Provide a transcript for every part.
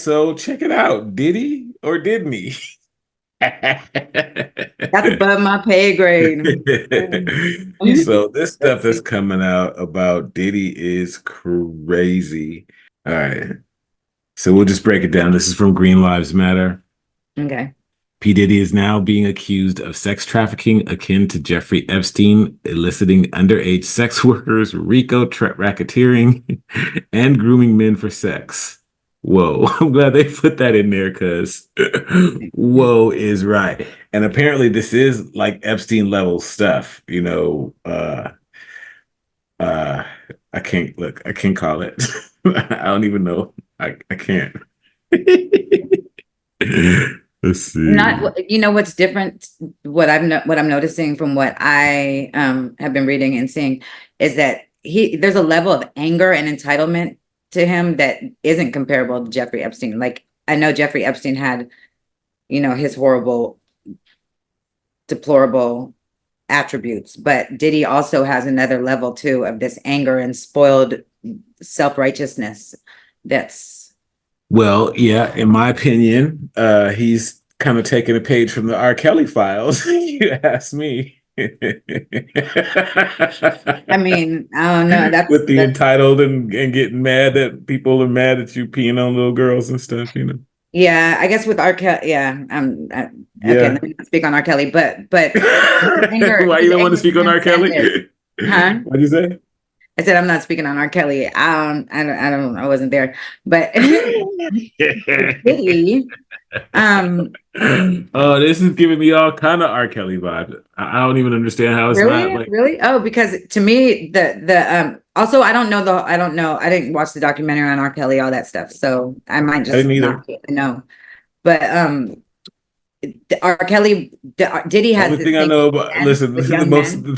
so check it out. Did he or didn't he? That's above my pay grade. So this stuff Let's that's see. coming out about Diddy is crazy. All right. So we'll just break it down. This is from Green Lives Matter. Okay. P. Diddy is now being accused of sex trafficking akin to Jeffrey Epstein, eliciting underage sex workers, racketeering, and grooming men for sex. Whoa, I'm glad they put that in there because whoa is right. And apparently this is like Epstein level stuff, uh I can't look, I can't call it. I don't even know. I can't. Let's see. Not, you know, what's different, what I'm noticing from what I have been reading and seeing is that there's a level of anger and entitlement to him that isn't comparable to Jeffrey Epstein. Like, I know Jeffrey Epstein had, you know, his horrible, deplorable attributes, but Diddy also has another level too of this anger and spoiled self-righteousness that's Well, yeah, in my opinion, he's kind of taking a page from the R. Kelly files. You ask me. I mean, I don't know. With the That's entitled and getting mad that people are mad at you peeing on little girls and stuff, you know. Yeah, I guess with R. Kelly, yeah. Okay, Yeah. let me not speak on R. Kelly, but Why you his don't want to anger speak on R. transcended. Kelly? Huh? What'd you say? I said I'm not speaking on R. Kelly. I wasn't there, but Diddy, um, Oh, this is giving me all kind of R. Kelly vibes. I don't even understand how it's not really, like. really? Oh, because to me, also I don't know. I didn't watch the documentary on R. Kelly, all that stuff. So I might I just didn't either. not know. But R. Kelly, Diddy The has only this thing I thing know with about, men, listen, with the young most, men.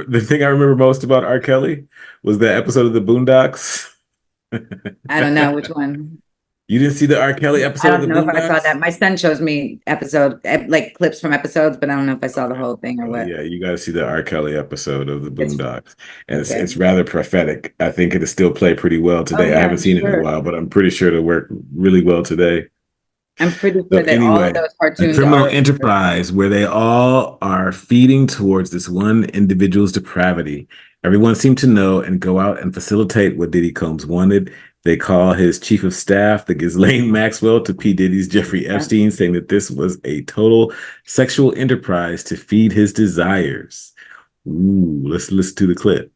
the thing I remember most about R. Kelly was that episode of the Boondocks. I don't know which one. You didn't see the R. Kelly I episode of don't the know if I saw Boondocks? that. My son shows me like clips from episodes, but I don't know if I saw the whole thing or Oh what. yeah, you got to see the R. Kelly episode of the It's Boondocks, and okay. it's rather prophetic. I think it'll still play pretty well Oh today. I yeah, haven't I'm seen it in a sure. while, but I'm pretty sure it'll work really well today. I'm pretty So sure that all of anyway, those a cartoons criminal are. enterprise where they all are feeding towards this one individual's depravity. Everyone seemed to know and go out and facilitate what Diddy Combs wanted. They call his chief of staff, the Ghislaine Maxwell, to P. Diddy's Jeffrey Yeah. Epstein, saying that this was a total sexual enterprise to feed his desires. Ooh, let's listen to the clip.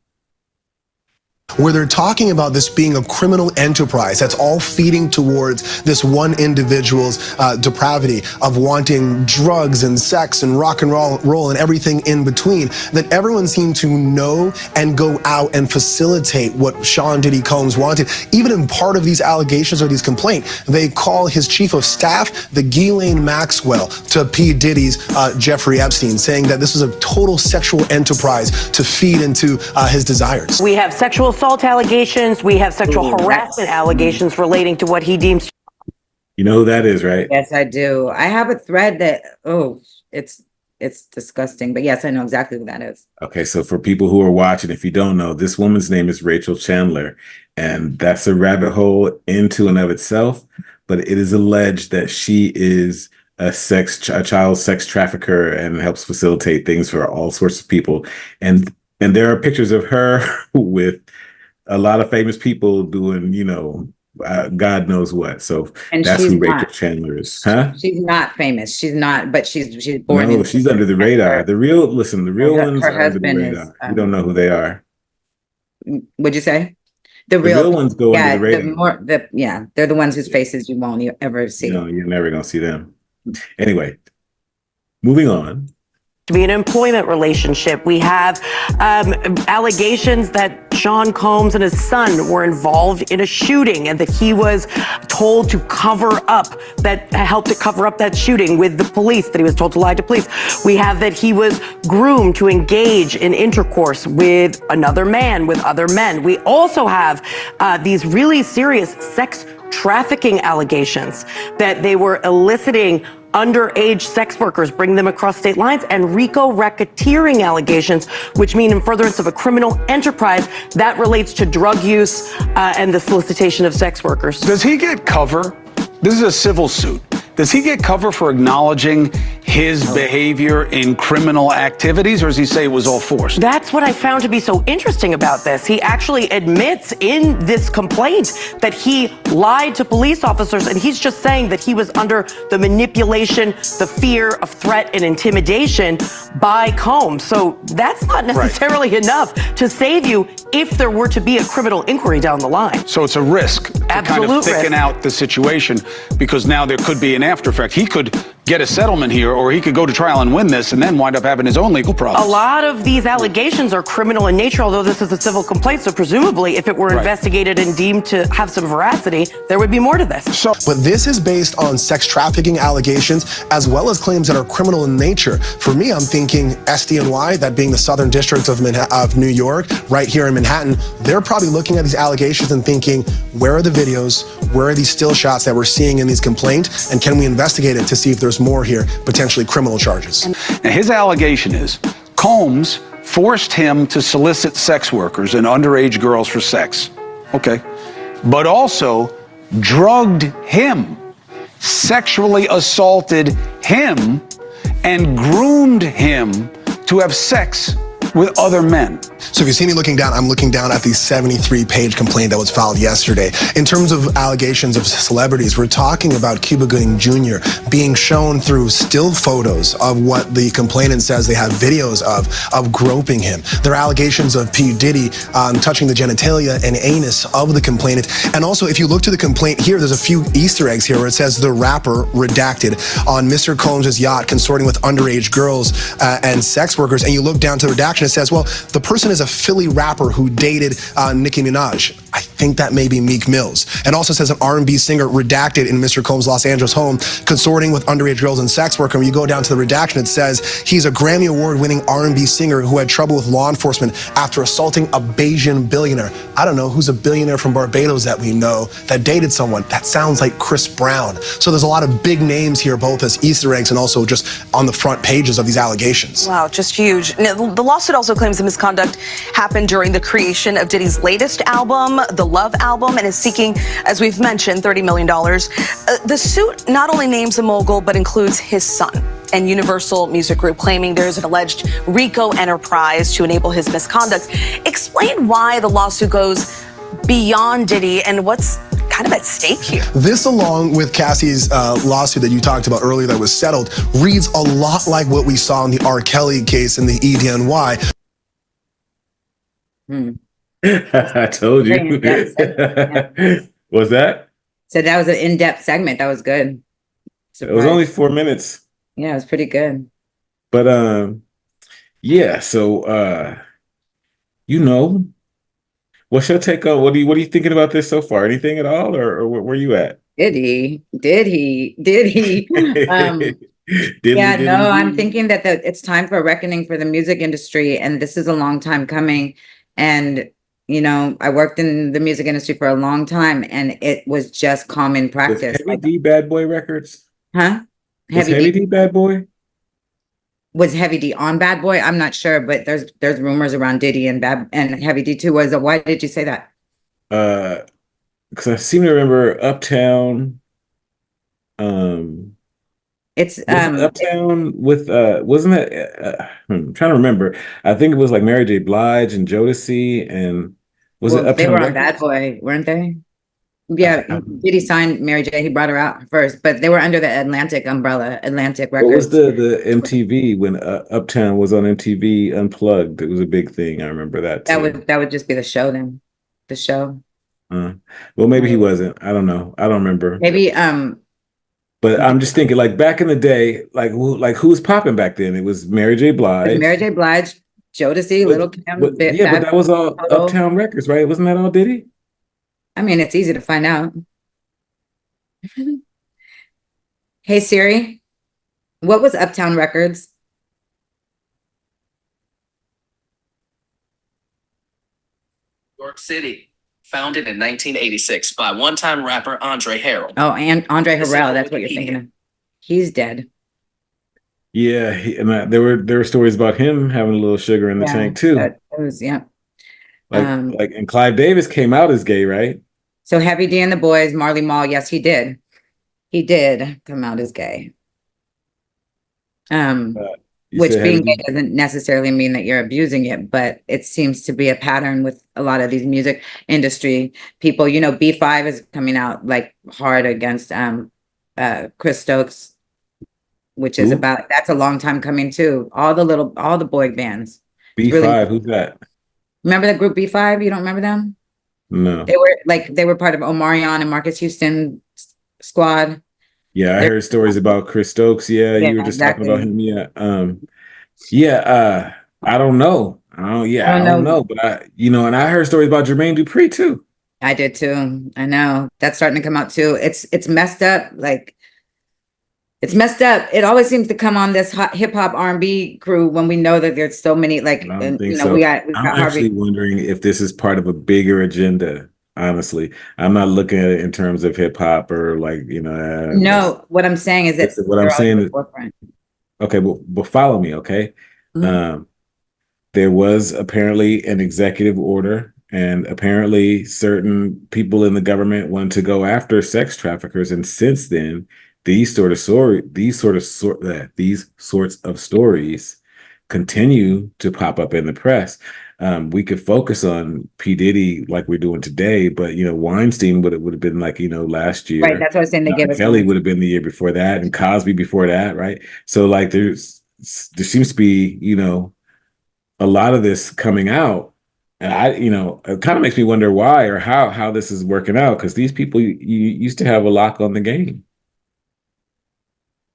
Where they're talking about this being a criminal enterprise that's all feeding towards this one individual's depravity of wanting drugs and sex and rock and roll and everything in between, that everyone seemed to know and go out and facilitate what Sean Diddy Combs wanted. Even in part of these allegations or these complaints, they call his chief of staff the Ghislaine Maxwell to P. Diddy's Jeffrey Epstein, saying that this was a total sexual enterprise to feed into his desires. We have sexual assault allegations. We have sexual harassment allegations relating to what he deems. You know who that is, right? Yes, I do. I have a thread that it's disgusting, but yes, I know exactly who that is. Okay, so for people who are watching, if you don't know, this woman's name is Rachel Chandler, and that's a rabbit hole into and of itself. But it is alleged that she is a child sex trafficker and helps facilitate things for all sorts of people. And there are pictures of her with a lot of famous people doing, God knows what. So And that's she's who Rachel not. Chandler is, huh? She's not famous. She's not, but she's born No, in. she's under the radar. The real ones Her are under the husband is. radar. We don't know who they are. What'd you say? The The real, real ones go under yeah, the radar. they're the ones whose faces you won't ever see. No, you're never gonna see them. Anyway, moving on. To be an employment relationship. We have allegations that Sean Combs and his son were involved in a shooting and that he was told to helped to cover up that shooting with the police, that he was told to lie to police. We have that he was groomed to engage in intercourse with another man, with other men. We also have these really serious sex trafficking allegations that they were eliciting underage sex workers, bringing them across state lines, and RICO racketeering allegations, which mean in furtherance of a criminal enterprise that relates to drug use and the solicitation of sex workers. Does he get cover This is a civil suit. Does he get cover for acknowledging his behavior in criminal activities, or does he say it was all forced? That's what I found to be so interesting about this. He actually admits in this complaint that he lied to police officers, and he's just saying that he was under the manipulation, the fear of threat and intimidation by Combs. So that's not necessarily enough to save you if there were to be a criminal inquiry down the line. So it's a risk to kind of thicken out the situation, because now there could be an after effect. He could get a settlement here, or he could go to trial and win this and then wind up having his own legal problems. A lot of these allegations are criminal in nature, although this is a civil complaint, so presumably if it were investigated and deemed to have some veracity, there would be more to this. But this is based on sex trafficking allegations as well as claims that are criminal in nature. For me, I'm thinking SDNY, that being the Southern District of New York, right here in Manhattan, they're probably looking at these allegations and thinking, where are the videos? Where are these still shots that we're seeing in these complaints? And can we investigate it to see if there's more here, potentially criminal charges? Now, his allegation is Combs forced him to solicit sex workers and underage girls for sex. Okay. But also drugged him, sexually assaulted him, and groomed him to have sex with other men. So if you see me looking down, I'm looking down at the 73-page complaint that was filed yesterday. In terms of allegations of celebrities, we're talking about Cuba Gooding Jr. being shown through still photos of what the complainant says they have videos of groping him. There are allegations of P. Diddy touching the genitalia and anus of the complainant. And also, if you look to the complaint here, there's a few Easter eggs here where it says the rapper redacted on Mr. Combs' yacht consorting with underage girls and sex workers. And you look down to the redaction, it says, well, the person is a Philly rapper who dated Nicki Minaj. I think that may be Meek Mills. And also says an R&B singer redacted in Mr. Combs' Los Angeles home, consorting with underage girls and sex worker. When you go down to the redaction, it says he's a Grammy Award-winning R&B singer who had trouble with law enforcement after assaulting a Bayesian billionaire. I don't know who's a billionaire from Barbados that we know that dated someone. That sounds like Chris Brown. So there's a lot of big names here, both as Easter eggs and also just on the front pages of these allegations. Wow, just huge. Now, the lawsuit also claims the misconduct happened during the creation of Diddy's latest album, the Love album, and is seeking, as we've mentioned, $30 million. The suit not only names the mogul, but includes his son and Universal Music Group, claiming there's an alleged RICO enterprise to enable his misconduct. Explain why the lawsuit goes beyond Diddy and what's kind of at stake here. This, along with Cassie's lawsuit that you talked about earlier that was settled, reads a lot like what we saw in the R. Kelly case in the EDNY. I told you. Was that? So that was an in-depth segment. That was good. It was only 4 minutes. Yeah, it was pretty good. But yeah, so what's your take on what are you thinking about this so far? Anything at all, or where you at? Did he? I'm thinking that it's time for a reckoning for the music industry, and this is a long time coming. And I worked in the music industry for a long time, and it was just common practice. Was Heavy D Bad Boy Records? Huh? Was Heavy D Bad Boy? Was Heavy D on Bad Boy? I'm not sure, but there's rumors around Diddy and Heavy D too. Why did you say that? Because I seem to remember Uptown. It's Uptown with wasn't it? I'm trying to remember. I think it was like Mary J. Blige and Jodeci, and it Uptown? They were on Records? Bad Boy, weren't they? Yeah, Diddy signed Mary J. He brought her out first, but they were under the Atlantic umbrella, Atlantic Records. What was the MTV when Uptown was on MTV Unplugged? It was a big thing. I remember that too. That would just be the show then. The show. Well, maybe he wasn't. I don't know. I don't remember. Maybe But I'm just thinking, like back in the day, who was popping back then? It was Mary J. Blige. Mary J. Blige, Jodeci, Little Kim. But that was all Uptown Records, right? Wasn't that all Diddy? I mean, it's easy to find out. Hey Siri, what was Uptown Records? York City, founded in 1986 by one-time rapper Andre Harrell. Oh, and Andre Harrell, that's what you're thinking of. He's dead. Yeah, and there were stories about him having a little sugar in the tank too. And Clive Davis came out as gay, right? So Heavy D and the Boys, Marley Marl, yes, he did. He did come out as gay. You Which said, being gay doesn't necessarily mean that you're abusing it, but it seems to be a pattern with a lot of these music industry people. You know, B5 is coming out like hard against Chris Stokes, which is who? about that's a long time coming too. All the boy bands. It's really B5, who's that? remember the group B5? You don't remember them? No. They were part of Omarion and Marcus Houston squad. Yeah, I They're, heard stories about Chris Stokes. Yeah, yeah, you were just talking about exactly. him. Yeah. Yeah, I don't know. I I don't don't know. know, but and I heard stories about Jermaine Dupri too. I did too. I know that's starting to come out too. It's messed up. Like it's messed up. It always seems to come on this hip hop R&B crew when we know that there's so many I like, don't and think you know, so. we I'm got actually Harvey. wondering if this is part of a bigger agenda. Honestly, I'm not looking at it in terms of hip hop or like, that's No, what I'm saying is that what I'm they're always at the saying. forefront. Okay, but follow me, okay? Mhm. Um, there was apparently an executive order, and apparently certain people in the government wanted to go after sex traffickers. And since then, these sorts of stories continue to pop up in the press. We could focus on P. Diddy like we're doing today, but Weinstein would have been like last Right. year. That's what I was saying. They give us Kelly one. would have been the year before that, and Cosby before that, right? So like there seems to be a lot of this coming out, and it kind of makes me wonder why or how this is working out, because these people you used to have a lock on the game.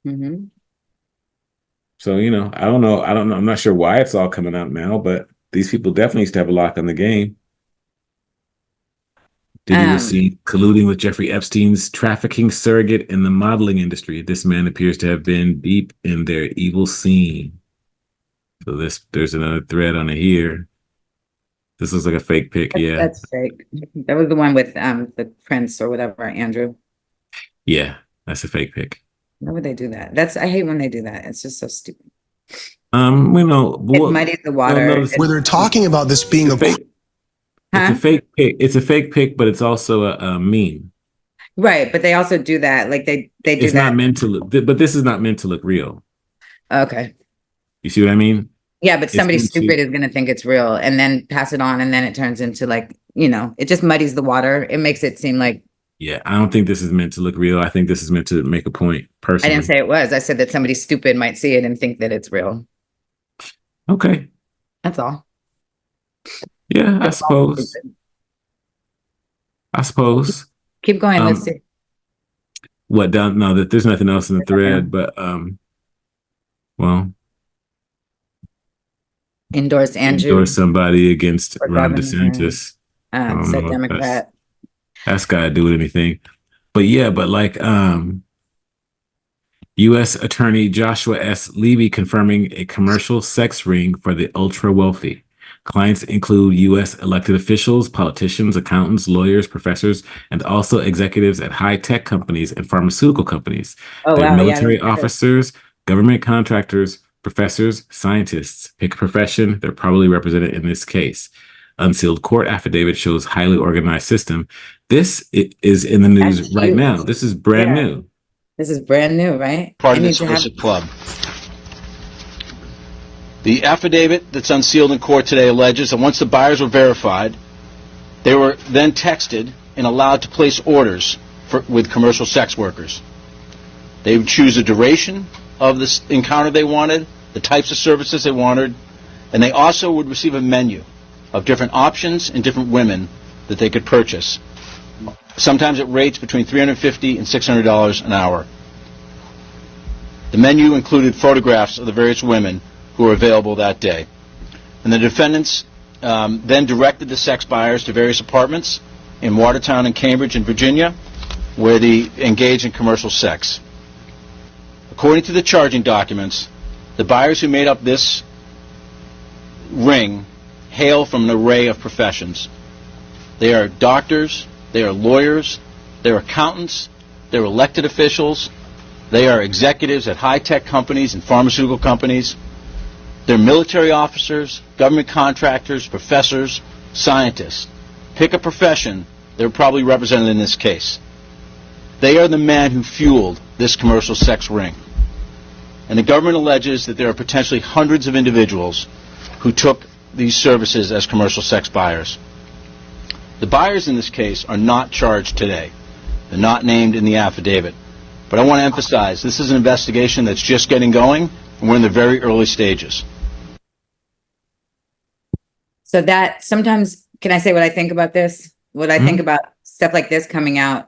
Mm-hmm. So I don't know, I'm not sure why it's all coming out now, but these people definitely used to have a lock on the game. Diddy was Um, seen colluding with Jeffrey Epstein's trafficking surrogate in the modeling industry. This man appears to have been deep in their evil scene. So there's another thread on it here. This looks like a fake pic. Yeah. that's fake. That was the one with the Prince or whatever, Andrew. Yeah, that's a fake pic. Why would they do that? I hate when they do that. It's just so stupid. It muddies the water. Where they're talking about this being a fake. It's a Huh? fake pic. It's a fake pic, but it's also a meme. Right, but they also do that. Like they do It's not that. meant to look, but this is not meant to look real. Okay. You see what I mean? Yeah, but It's somebody meant stupid to. is gonna think it's real and then pass it on, and then it turns into like, it just muddies the water. It makes it seem like Yeah, I don't think this is meant to look real. I think this is meant to make a point, I didn't personally. say it was. I said that somebody stupid might see it and think that it's real. Okay. That's all. Yeah, I It's all suppose. stupid. I suppose. Keep going. Let's Um, see. what down? No, that there's nothing else in the There's nothing thread, else. but well, Endorse Andrew endorse somebody against for Ron governor. DeSantis. I don't Said know if Democrat. that's got to do with anything. But yeah, but like U.S. Attorney Joshua S. Levy confirming a commercial sex ring for the ultra wealthy. Clients include U.S. elected officials, politicians, accountants, lawyers, professors, and also executives at high tech companies and pharmaceutical companies. Oh They're wow, yeah, I military didn't know officers, government contractors, professors, scientists. Pick a profession, they're probably represented in this case. Unsealed court affidavit shows highly organized system. This is in the news that's right now. huge. This is brand Yeah, new. this is brand new, right? Part I of need this to have illicit club. The affidavit that's unsealed in court today alleges that once the buyers were verified, they were then texted and allowed to place orders with commercial sex workers. They would choose the duration of this encounter they wanted, the types of services they wanted, and they also would receive a menu of different options and different women that they could purchase. Sometimes at rates between $350 and $600 an hour. The menu included photographs of the various women who were available that day. And the defendants then directed the sex buyers to various apartments in Watertown and Cambridge in Virginia, where they engaged in commercial sex. According to the charging documents, the buyers who made up this ring hail from an array of professions. They are doctors, they are lawyers, they're accountants, they're elected officials, they are executives at high-tech companies and pharmaceutical companies, they're military officers, government contractors, professors, scientists. Pick a profession, they're probably represented in this case. They are the men who fueled this commercial sex ring. And the government alleges that there are potentially hundreds of individuals who took these services as commercial sex buyers. The buyers in this case are not charged today. They're not named in the affidavit. But I want to emphasize, this is an investigation that's just getting going, and we're in the very early stages. So that sometimes, can I say what I think about this? What I think about stuff like this coming out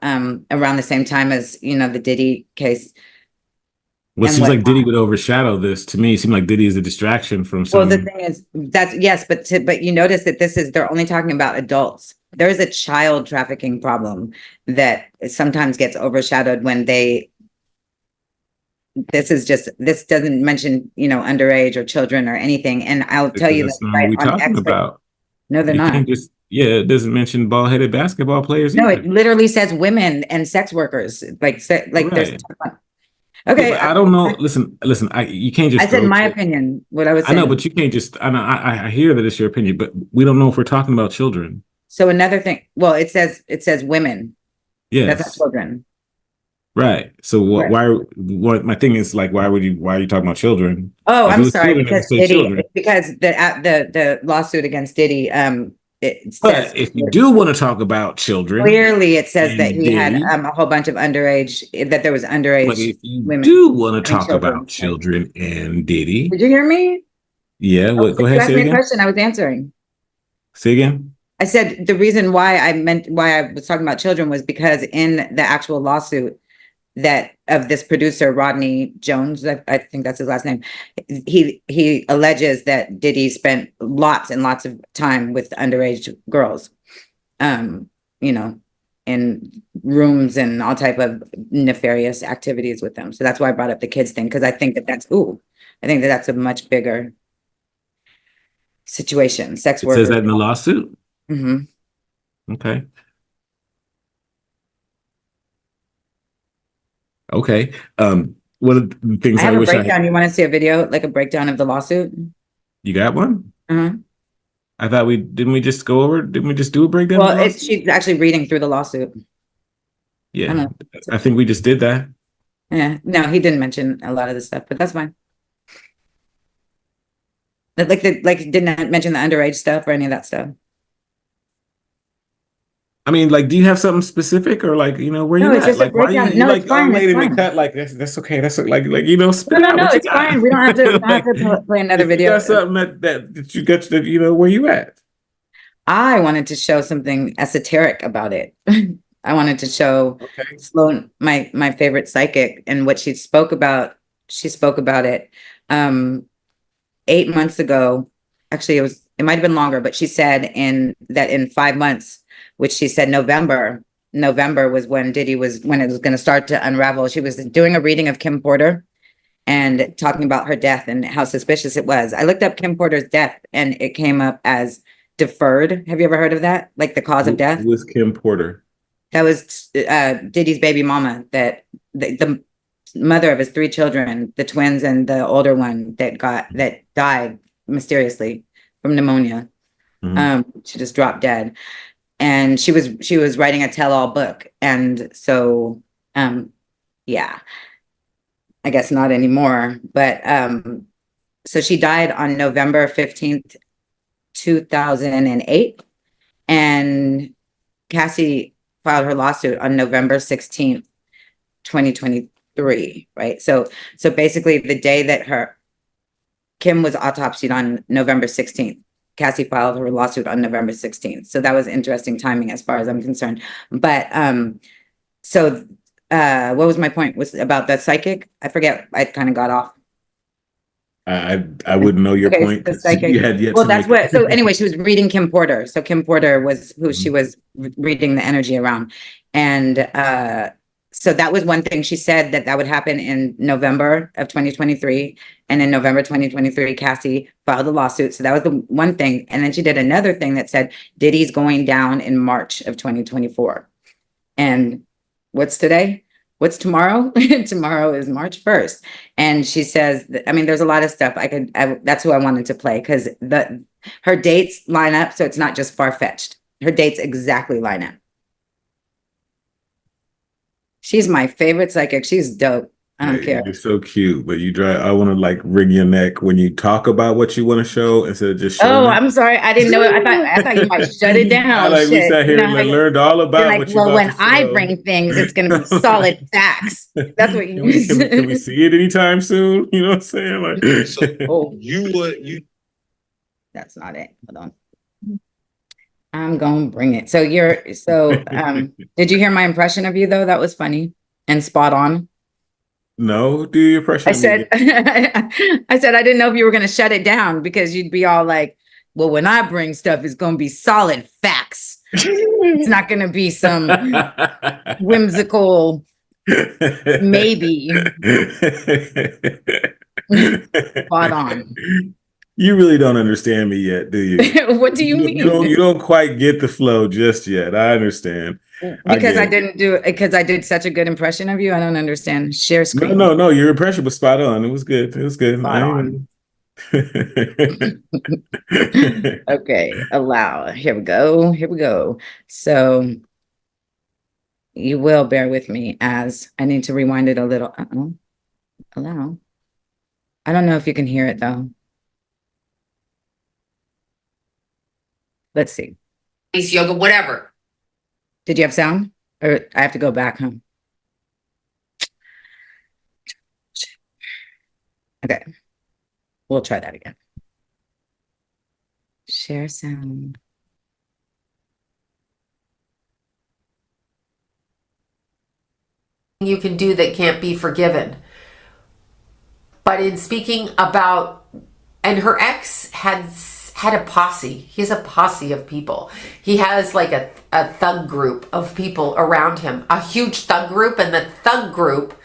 around the same time as, you know, the Diddy case. Well, it And seems like whatnot. Diddy would overshadow this. To me, it seemed like Diddy is a distraction from some. Well, the thing is, that's yes, but you notice that they're only talking about adults. There is a child trafficking problem that sometimes gets overshadowed when this doesn't mention, you know, underage or children or anything. And I'll tell you That's that not right what we're on talking expert. about. No, they're You not. can't just, it doesn't mention ball-headed basketball players No, either. it literally says women and sex workers. There's Right. okay. Yeah, but I don't know. Listen. You can't just. I said go my to- opinion. What I was I saying. know, but you can't just. I hear that it's your opinion, but we don't know if we're talking about children. So another thing. Well, it says women. Yes. That's not children. Right. So Right. what my thing is like, why are you talking about children? Oh, If it I'm was sorry. children, it would Because say Diddy, children. because the lawsuit against Diddy, it says But if you do want to talk about children, clearly it says that and he had Diddy, a whole bunch of underage, that there was but underage if you women. do want to I mean, talk children. about children and Diddy, Did you hear me? yeah, Oh, go you ahead, asked say me it a again. question. I was answering. Say again. I said the reason why I was talking about children was because in the actual lawsuit that of this producer Rodney Jones, I think that's his last name, he alleges that Diddy spent lots and lots of time with underage girls, you know, in rooms and all type of nefarious activities with them. So that's why I brought up the kids thing, because I think that's a much bigger situation. Sex It workers. says that in the lawsuit. Mhm. Okay. Okay. One of the things I I have a wish I breakdown. had. You want to see a video, like a breakdown of the lawsuit? You got one? Uh-huh. I thought didn't we just do a breakdown of the Well, lawsuit? she's actually reading through the lawsuit. I Yeah. don't know. I think we just did that. Yeah, no, he didn't mention a lot of this stuff, but that's fine. Didn't mention the underage stuff or any of that stuff. I mean, like, do you have something specific or like, where No, you it's at? just a Like, why breakdown. you No, like, it's fine. oh, It's lady, they fine. cut like that's okay. That's like, spit No, out what you it's got. fine. We don't have to play another If you video. got something that you got to, where you at? I wanted to show something esoteric about it. I wanted to show Okay. Sloan, my favorite psychic, and what she spoke about. She spoke about it 8 months ago. Actually, it might have been longer, but she said in 5 months, which she said November was when it was going to start to unravel. She was doing a reading of Kim Porter and talking about her death and how suspicious it was. I looked up Kim Porter's death and it came up as deferred. Have you ever heard of that? Like the cause of death? Who was Kim Porter? That was Diddy's baby mama, that the mother of his 3 children, the twins and the older one that died mysteriously from pneumonia. She just dropped dead. And she was writing a tell-all book. And so yeah, I guess not anymore. But so she died on November 15th, 2008. And Cassie filed her lawsuit on November 16th, 2023, right? So basically the day that Kim was autopsied on November 16th, Cassie filed her lawsuit on November 16th. So that was interesting timing as far as I'm concerned. But what was my point? Was about the psychic? I forget. I kind of got off. I wouldn't know your point The because psychic. you had yet Well, to that's make what. So anyway, she was reading Kim Porter. So Kim Porter was who she was reading the energy around, and so that was one thing she said that would happen in November of 2023, and in November 2023, Cassie filed a lawsuit. So that was the one thing, and then she did another thing that said Diddy's going down in March of 2024, and what's today? What's tomorrow? Tomorrow is March 1st. And she says, there's a lot of stuff that's who I wanted to play because her dates line up. So it's not just far-fetched. Her dates exactly line up. She's my favorite psychic. She's dope. I don't care. You're so cute, but I want to like wring your neck when you talk about what you want to show instead of just showing Oh, it. I'm sorry. I didn't know it. I thought you might shut it I down. like we Shit. sat You here know and how learned all you're about like, what you're well, about to when I show. bring things, it's gonna be solid facts. That's what you Can we see it anytime soon? You know what I'm saying? Like, So Oh, you that's not it. Hold on. I'm gonna bring it. Did you hear my impression of you though? That was funny and spot on. no, do your impression I of me said, again. I said, I didn't know if you were going to shut it down because you'd be all like, well, when I bring stuff, it's going to be solid facts. It's not going to be some whimsical, maybe. Spot on. You really don't understand me yet, do you? What do you mean? You don't quite get the flow just yet. I understand. Because I get it. didn't do it because I did such a good impression of you. I don't understand. Share screen. No. Your impression was spot on. It was good. It was good. Spot on. Okay, allow. Here we go. Here we go. So you will bear with me as I need to rewind it a little. Allow. I don't know if you can hear it though. Let's see. Yoga, whatever. Did you have sound? Or I have to go back, huh? Okay. We'll try that again. Share sound. You can do that can't be forgiven. But in speaking about, and her ex had a posse. He has a posse of people. He has like a thug group of people around him, a huge thug group, and the thug group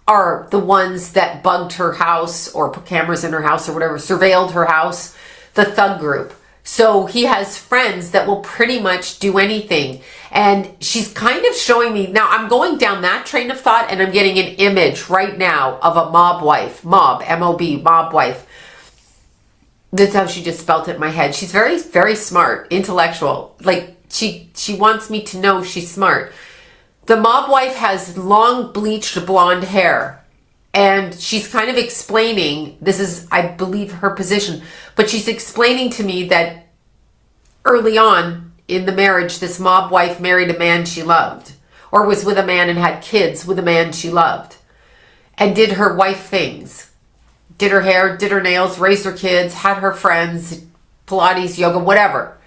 are the ones that bugged her house or put cameras in her house or whatever, surveilled her house, the thug group. So he has friends that will pretty much do anything. And she's kind of showing me, now I'm going down that train of thought and I'm getting an image right now of a mob wife, M-O-B, mob wife. That's how she just spelt it in my head. She's very, very smart, intellectual. Like she wants me to know she's smart. The mob wife has long bleached blonde hair. And she's kind of explaining, this is, I believe, her position, but she's explaining to me that early on in the marriage, this mob wife married a man she loved, or was with a man and had kids with a man she loved, and did her wife things, did her hair, did her nails, raised her kids, had her friends, Pilates, yoga, whatever.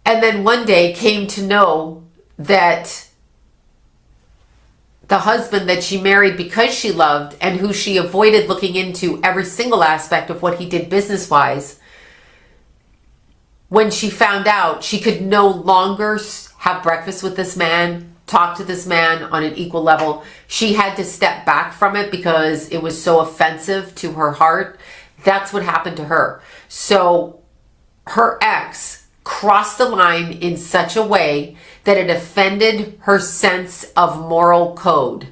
And then one day came to know that the husband that she married because she loved and who she avoided looking into every single aspect of what he did business-wise, when she found out she could no longer have breakfast with this man, talk to this man on an equal level, she had to step back from it because it was so offensive to her heart. That's what happened to her. So her ex crossed the line in such a way that it offended her sense of moral code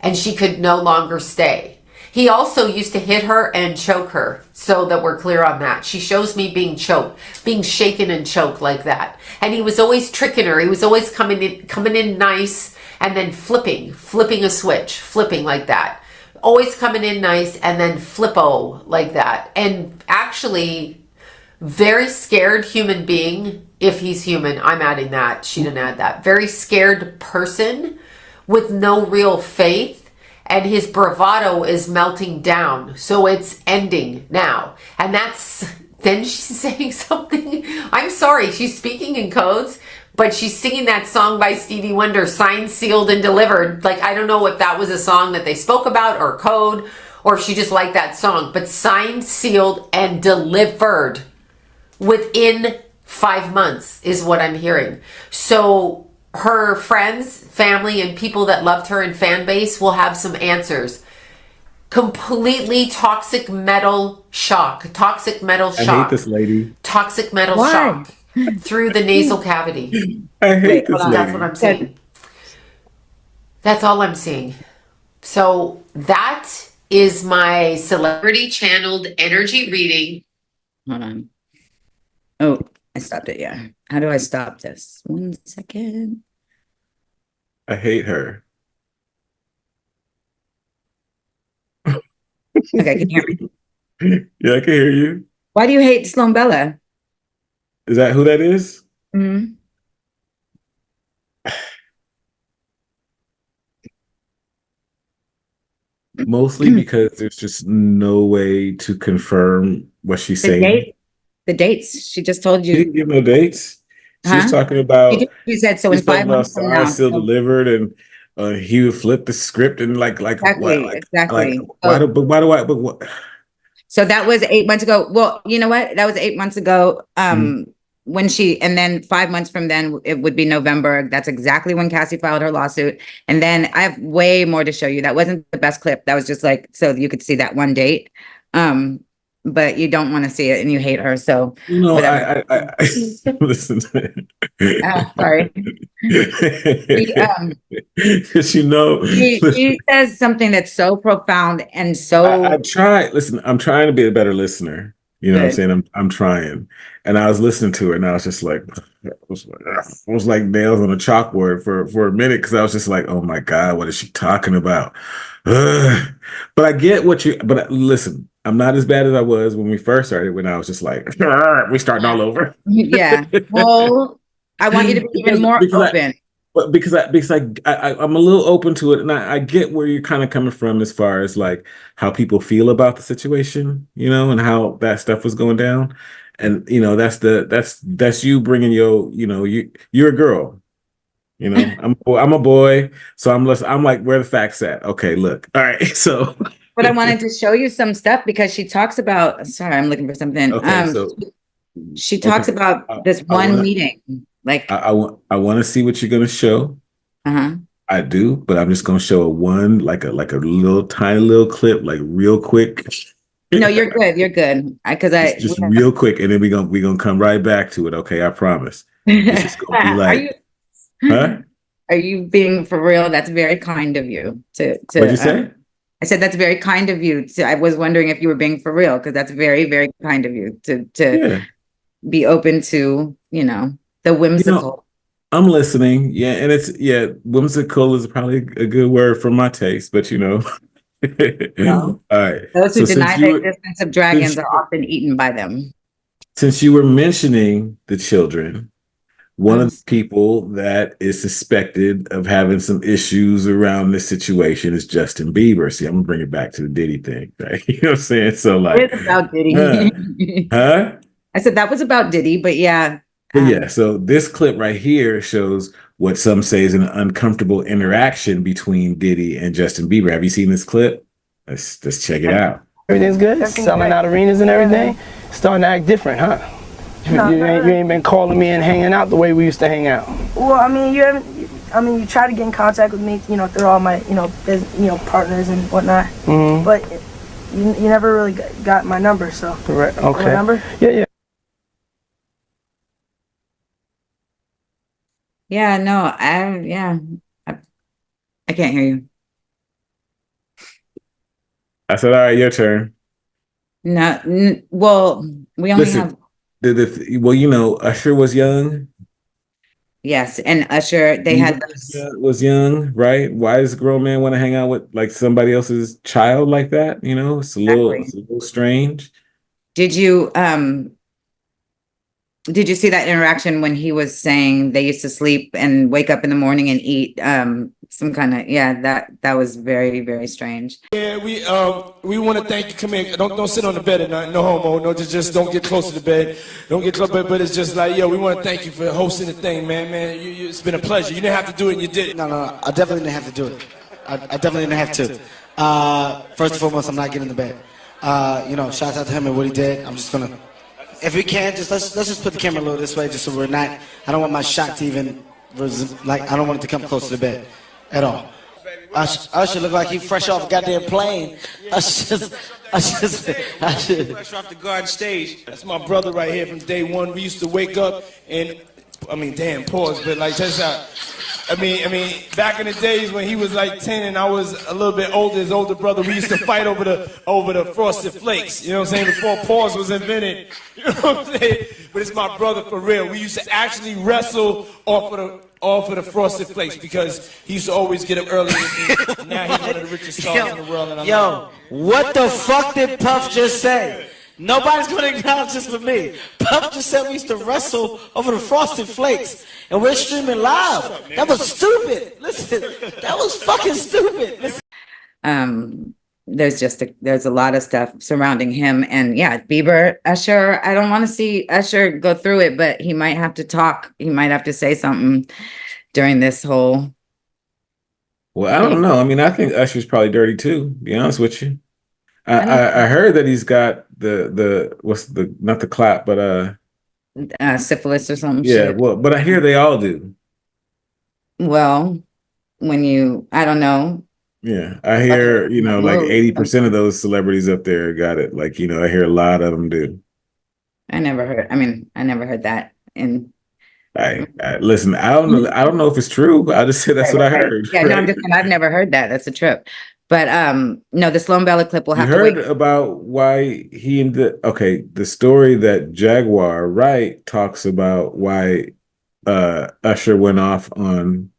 and she could no longer stay. He also used to hit her and choke her, so that we're clear on that. She shows me being choked, being shaken and choked like that. And he was always tricking her. He was always coming in nice and then flipping a switch, flipping like that. Always coming in nice and then flippo like that. And actually, very scared human being, if he's human, I'm adding that, she didn't add that. Very scared person with no real faith, and his bravado is melting down. So it's ending now. And then she's saying something, I'm sorry, she's speaking in codes, but she's singing that song by Stevie Wonder, Signed, Sealed, and Delivered. Like, I don't know if that was a song that they spoke about or code, or if she just liked that song, but signed, sealed, and delivered within 5 months is what I'm hearing. So her friends, family, and people that loved her and fan base will have some answers. Completely toxic metal shock. Toxic metal shock. I hate this lady. Toxic metal Why? shock through the nasal cavity. I hate this That's lady. what I'm saying. That's all I'm seeing. So that is my celebrity channeled energy reading. Hold on. Oh, I stopped it. Yeah. How do I stop this? 1 second. I hate her. Okay, can you hear me? Yeah, I can hear you. Why do you hate Sloan Bella? Is that who that is? Mhm. Mostly because there's just no way to confirm what she's The saying. date, the dates. She just told She didn't you, give no dates. She was huh? talking about She said so in she's talking 5 about months from Sarah now. still So delivered, and he would flip the script and like what like exactly. why do but why do I but what? So that was 8 months ago. Well, you know what? That was 8 months ago. Mhm. When she, and then 5 months from then, it would be November. That's exactly when Cassie filed her lawsuit. And then I have way more to show you. That wasn't the best clip. That was just like, so you could see that one date. But you don't want to see it and you hate her. So You know, whatever. I listen to Sorry. She, it. Because listen, she says something that's so profound and I so try. Listen, I'm trying to be a better listener. You know what I'm good. saying? I'm trying, and I was listening to it, and I was just like, it was like nails on a chalkboard for a minute because I was just like, oh my god, what is she talking about? Ugh. But I get what you. But listen, I'm not as bad as I was when we first started. When I was just like, all right, we starting all over. Yeah. Well, I want you to be even because more because I open. but I'm a little open to it, and I get where you're kind of coming from as far as like how people feel about the situation, you know, and how that stuff was going down, and you know that's you bringing you're a girl, you know, I'm a boy, so I'm like where the facts at? Okay, look, all right, so But I wanted to show you some stuff because she talks about, sorry, I'm looking for something. okay, so She talks okay, about this I one want meeting. Like, I want to see what you're gonna show. uh-huh. I do, but I'm just gonna show a one like a little tiny little clip, like real quick. No, you're good. You're good. Because Just real quick, and then we gonna come right back to it. Okay, I promise. It's just gonna be are like, you huh? are you being for real? That's very kind of you What'd you to say? I said that's very kind of you. I was wondering if you were being for real because that's very, very kind of you to Yeah, be open to, the you know, whimsical. I'm listening. Yeah, and whimsical is probably a good word for my taste, but you know. Well, All right. those who So deny the existence of dragons are often eaten by them. since you were mentioning the children, one of Um, the people that is suspected of having some issues around this situation is Justin Bieber. See, I'm gonna bring it back to the Diddy thing, right? You know what I'm saying? So like, It is about huh? Diddy. Huh? I said that was about Diddy, but yeah. But yeah, so this clip right here shows what some say is an uncomfortable interaction between Diddy and Justin Bieber. Have you seen this clip? Let's check it out. Everything's good. Selling out arenas and everything. Starting to act different, huh? You ain't been calling me and hanging out the way we used to hang out. Well, I mean, you haven't. I mean, you try to get in contact with me, through all my, partners and whatnot. Mm-hmm. But you never really got my number, so. Correct. Okay. My number? Yeah. Yeah, no, I can't hear you. I said, all right, your turn. No, well, we only Listen, have, well, you know, Usher was young. yes, and Usher, they had those. Was young, right? Why does a grown man want to hang out with like somebody else's child like that? You know, Exactly. it's a little strange. Did you see that interaction when he was saying they used to sleep and wake up in the morning and eat some kind of, that was very, very strange. Yeah, we want to thank you. Come in. Don't sit on the bed at night. No homo. No, just don't get close to the bed. Don't get close. But it's just like, yo, we want to thank you for hosting the thing, man. It's been a pleasure. You didn't have to do it, and you did it. No, I definitely didn't have to do it. I definitely didn't have to. First and foremost, I'm not getting in the bed. Shout out to him and what he did. I'm just gonna, if we can, just let's just put the camera a little this way, just so we're not. I don't want my shot to even, I don't want it to come close to the bed, at all. Usher look like he fresh off a goddamn plane. Fresh off the garden stage. That's my brother right here from day one. We used to wake up and, damn, pause, but like, check this out. Back in the days when he was like 10 and I was a little bit older, his older brother, we used to fight over the Frosted Flakes. You know what I'm saying? Before pause was invented. You know what I'm saying? But it's my brother for real. We used to actually wrestle off of the all for the Frosted Flakes because he used to always get up early with me. Now he's one of the richest stars in the world. And I'm Yo, what the fuck did Puff just say? Nobody's gonna acknowledge this but me. Puff just said we used to wrestle over the Frosted Flakes, and we're streaming live. That was stupid. Listen, that was fucking stupid. Listen. There's a lot of stuff surrounding him, and yeah, Bieber, Usher. I don't want to see Usher go through it, but he might have to talk. He might have to say something during this whole. Well, I don't know. I mean, I think Usher's probably dirty too. To be honest with you, I heard that he's got the what's the not the clap, but syphilis or something. Yeah, shit. well, but I hear they all do. Well, I don't know. Yeah, I hear, like 80% of those celebrities up there got it. Like, I hear a lot of them do. I never heard that. And I listen, I don't know if it's true, but I just said that's what I heard. Yeah, no, I'm just saying I've never heard that. That's a trip. But no, the Sloan Bella clip will have You to wait. heard about why the story that Jaguar Wright talks about why Usher went off on.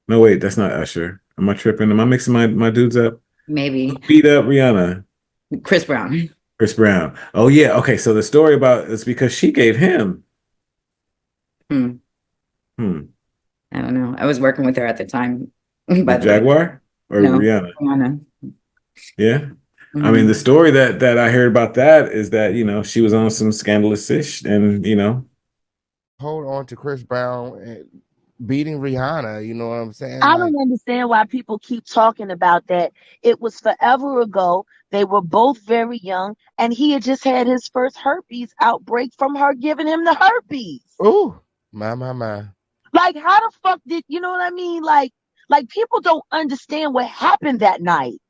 No, wait, that's not Usher. Am I tripping? Am I mixing my dudes up? Maybe. Who beat up Rihanna? Chris Brown. Chris Brown. Oh yeah. Okay. So the story about it's because she gave him. I don't know. I was working with her at the time. By the Jaguar or no, Rihanna? Rihanna. Yeah. I mean, the story that I heard about that is that she was on some scandalous ish, and hold on to Chris Brown beating Rihanna. You know what I'm saying? I don't understand why people keep talking about that. It was forever ago. They were both very young, and he had just had his first herpes outbreak from her giving him the herpes. Ooh, my. Like, how the fuck did you know what I mean? Like people don't understand what happened that night.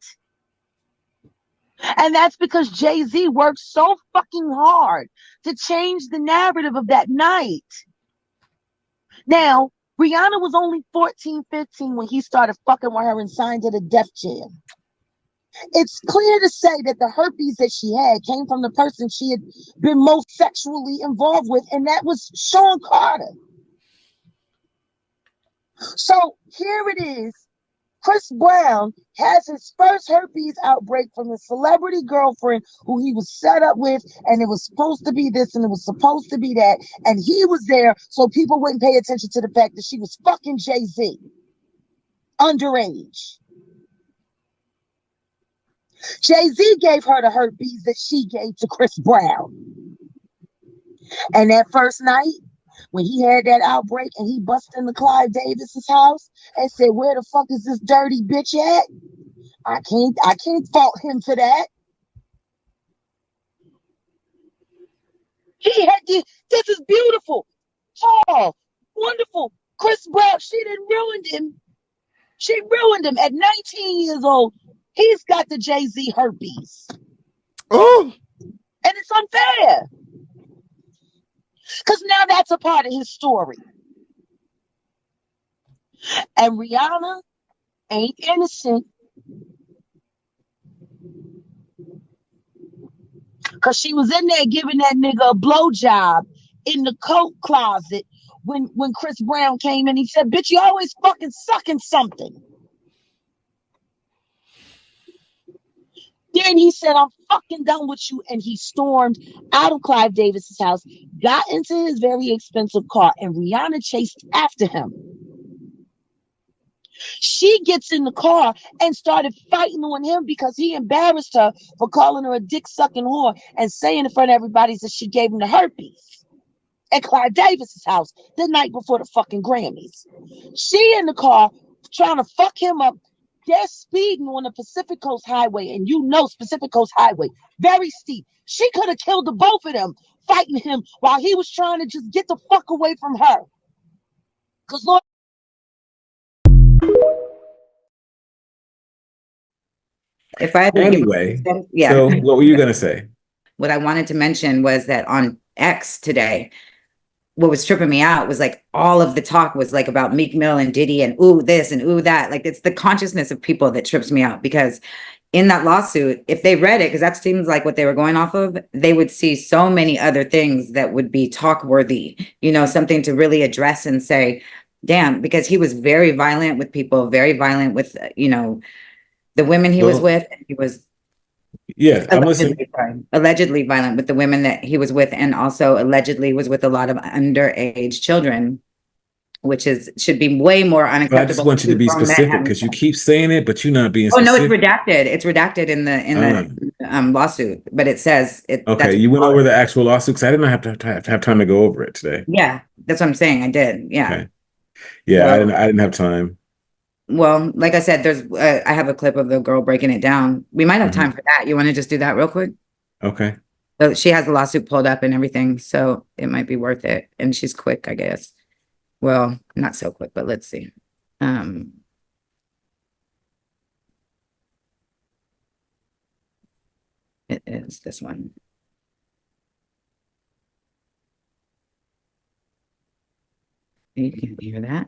And that's because Jay-Z worked so fucking hard to change the narrative of that night. Now, Rihanna was only 14, 15 when he started fucking with her and signed to the Def Jam. It's clear to say that the herpes that she had came from the person she had been most sexually involved with, and that was Sean Carter. So here it is. Chris Brown has his first herpes outbreak from his celebrity girlfriend who he was set up with, and it was supposed to be this and it was supposed to be that, and he was there so people wouldn't pay attention to the fact that she was fucking Jay-Z underage. Jay-Z gave her the herpes that she gave to Chris Brown. And that first night, when he had that outbreak and he busted into Clive Davis's house and said, "Where the fuck is this dirty bitch at?" I can't fault him for that. He had this is beautiful, tall, wonderful. Chris Brown, she done ruined him. She ruined him at 19 years old. He's got the Jay-Z herpes. Oh, and it's unfair. Because now that's a part of his story. And Rihanna ain't innocent. Because she was in there giving that nigga a blowjob in the coat closet when Chris Brown came in. He said, "Bitch, you always fucking sucking something." Then he said, "I'm fucking done with you." And he stormed out of Clive Davis's house, got into his very expensive car, and Rihanna chased after him. She gets in the car and started fighting on him because he embarrassed her for calling her a dick-sucking whore and saying in front of everybody that she gave him the herpes at Clive Davis's house the night before the fucking Grammys. She in the car trying to fuck him up. They're speeding on the Pacific Coast Highway, and Pacific Coast Highway, very steep. She could have killed the both of them fighting him while he was trying to just get the fuck away from her. Because Lord. If I anyway, yeah. So what were you gonna say? What I wanted to mention was that on X today, what was tripping me out was like all of the talk was like about Meek Mill and Diddy and ooh this and ooh that. Like it's the consciousness of people that trips me out because in that lawsuit, if they read it, because that seems like what they were going off of, they would see so many other things that would be talk worthy, something to really address and say, damn, because he was very violent with people, very violent with, the women he was Well, with. He was yeah, I'm listening. allegedly violent with the women that he was with, and also allegedly was with a lot of underage children, which should be way more But I just unacceptable. want you to be Grown men specific having because you sex. keep saying it, but you're not being Oh no, it's specific. redacted. It's redacted in the lawsuit, but it says it. Okay, That's you went over the actual lawsuit because I didn't have time to go over it today. yeah, that's what I'm saying. I did. Yeah. Okay. Yeah, Well, I didn't have time. well, like I said, there's I have a clip of the girl breaking it down. We might have Mm-hmm. time for that. You want to just do that real quick? Okay. So she has the lawsuit pulled up and everything, so it might be worth it. And she's quick, I guess. Well, not so quick, but let's see. It is this one. You can hear that.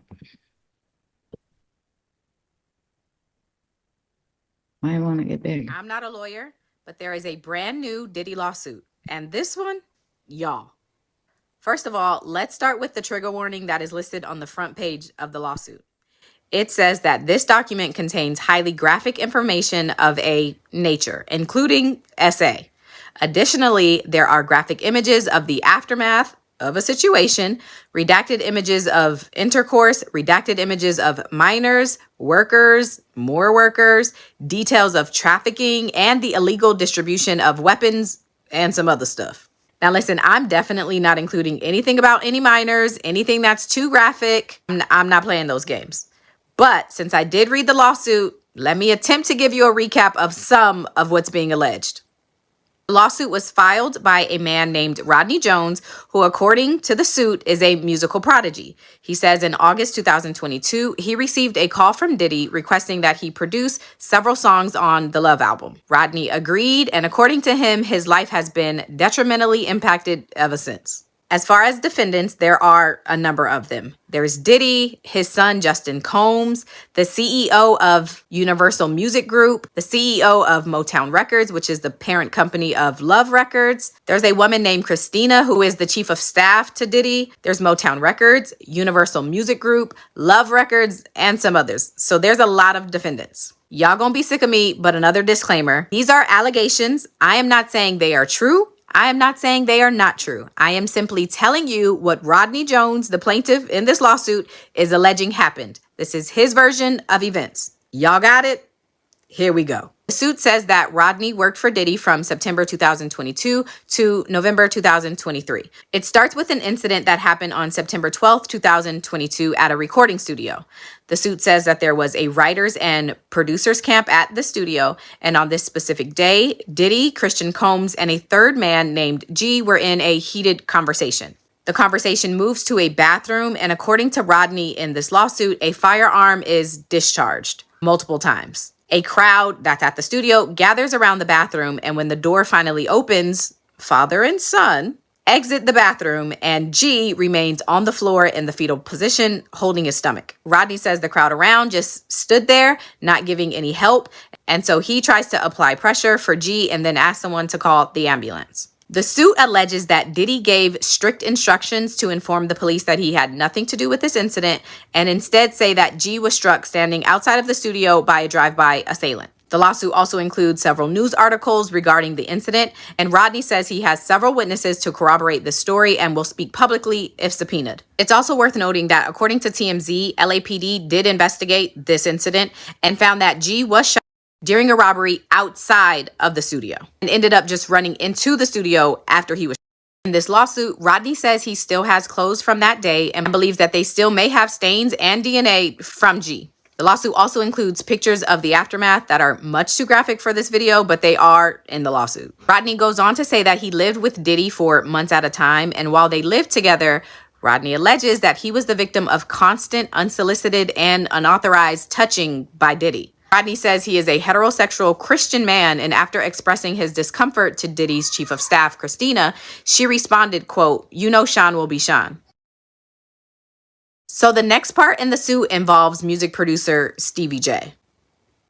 I want to get big. I'm not a lawyer, but there is a brand new Diddy lawsuit. And this one, y'all. First of all, let's start with the trigger warning that is listed on the front page of the lawsuit. It says that this document contains highly graphic information of a nature, including SA. Additionally, there are graphic images of the aftermath of a situation, redacted images of intercourse, redacted images of minors, workers, more workers, details of trafficking, and the illegal distribution of weapons and some other stuff. Now, listen, I'm definitely not including anything about any minors, anything that's too graphic. I'm not playing those games. But since I did read the lawsuit, let me attempt to give you a recap of some of what's being alleged. The lawsuit was filed by a man named Rodney Jones, who, according to the suit, is a musical prodigy. He says in August 2022, he received a call from Diddy requesting that he produce several songs on the Love album. Rodney agreed, and according to him, his life has been detrimentally impacted ever since. As far as defendants, there are a number of them. There's Diddy, his son Justin Combs, the CEO of Universal Music Group, the CEO of Motown Records, which is the parent company of Love Records. There's a woman named Christina, who is the chief of staff to Diddy. There's Motown Records, Universal Music Group, Love Records, and some others. So there's a lot of defendants. Y'all gonna be sick of me, but another disclaimer. These are allegations. I am not saying they are true. I am not saying they are not true. I am simply telling you what Rodney Jones, the plaintiff in this lawsuit, is alleging happened. This is his version of events. Y'all got it? Here we go. The suit says that Rodney worked for Diddy from September 2022 to November 2023. It starts with an incident that happened on September 12th, 2022 at a recording studio. The suit says that there was a writers and producers camp at the studio, and on this specific day, Diddy, Christian Combs, and a third man named G were in a heated conversation. The conversation moves to a bathroom, and according to Rodney in this lawsuit, a firearm is discharged multiple times. A crowd that's at the studio gathers around the bathroom, and when the door finally opens, father and son exit the bathroom, and G remains on the floor in the fetal position, holding his stomach. Rodney says the crowd around just stood there, not giving any help, and so he tries to apply pressure for G and then asks someone to call the ambulance. The suit alleges that Diddy gave strict instructions to inform the police that he had nothing to do with this incident, and instead say that G was struck standing outside of the studio by a drive-by assailant. The lawsuit also includes several news articles regarding the incident, and Rodney says he has several witnesses to corroborate the story and will speak publicly if subpoenaed. It's also worth noting that according to TMZ, LAPD did investigate this incident and found that G was shot during a robbery outside of the studio and ended up just running into the studio after he was shot. In this lawsuit, Rodney says he still has clothes from that day and believes that they still may have stains and DNA from G. The lawsuit also includes pictures of the aftermath that are much too graphic for this video, but they are in the lawsuit. Rodney goes on to say that he lived with Diddy for months at a time, and while they lived together, Rodney alleges that he was the victim of constant, unsolicited, and unauthorized touching by Diddy. Rodney says he is a heterosexual Christian man, and after expressing his discomfort to Diddy's chief of staff, Christina, she responded, quote, "You know Sean will be Sean." So the next part in the suit involves music producer Stevie J.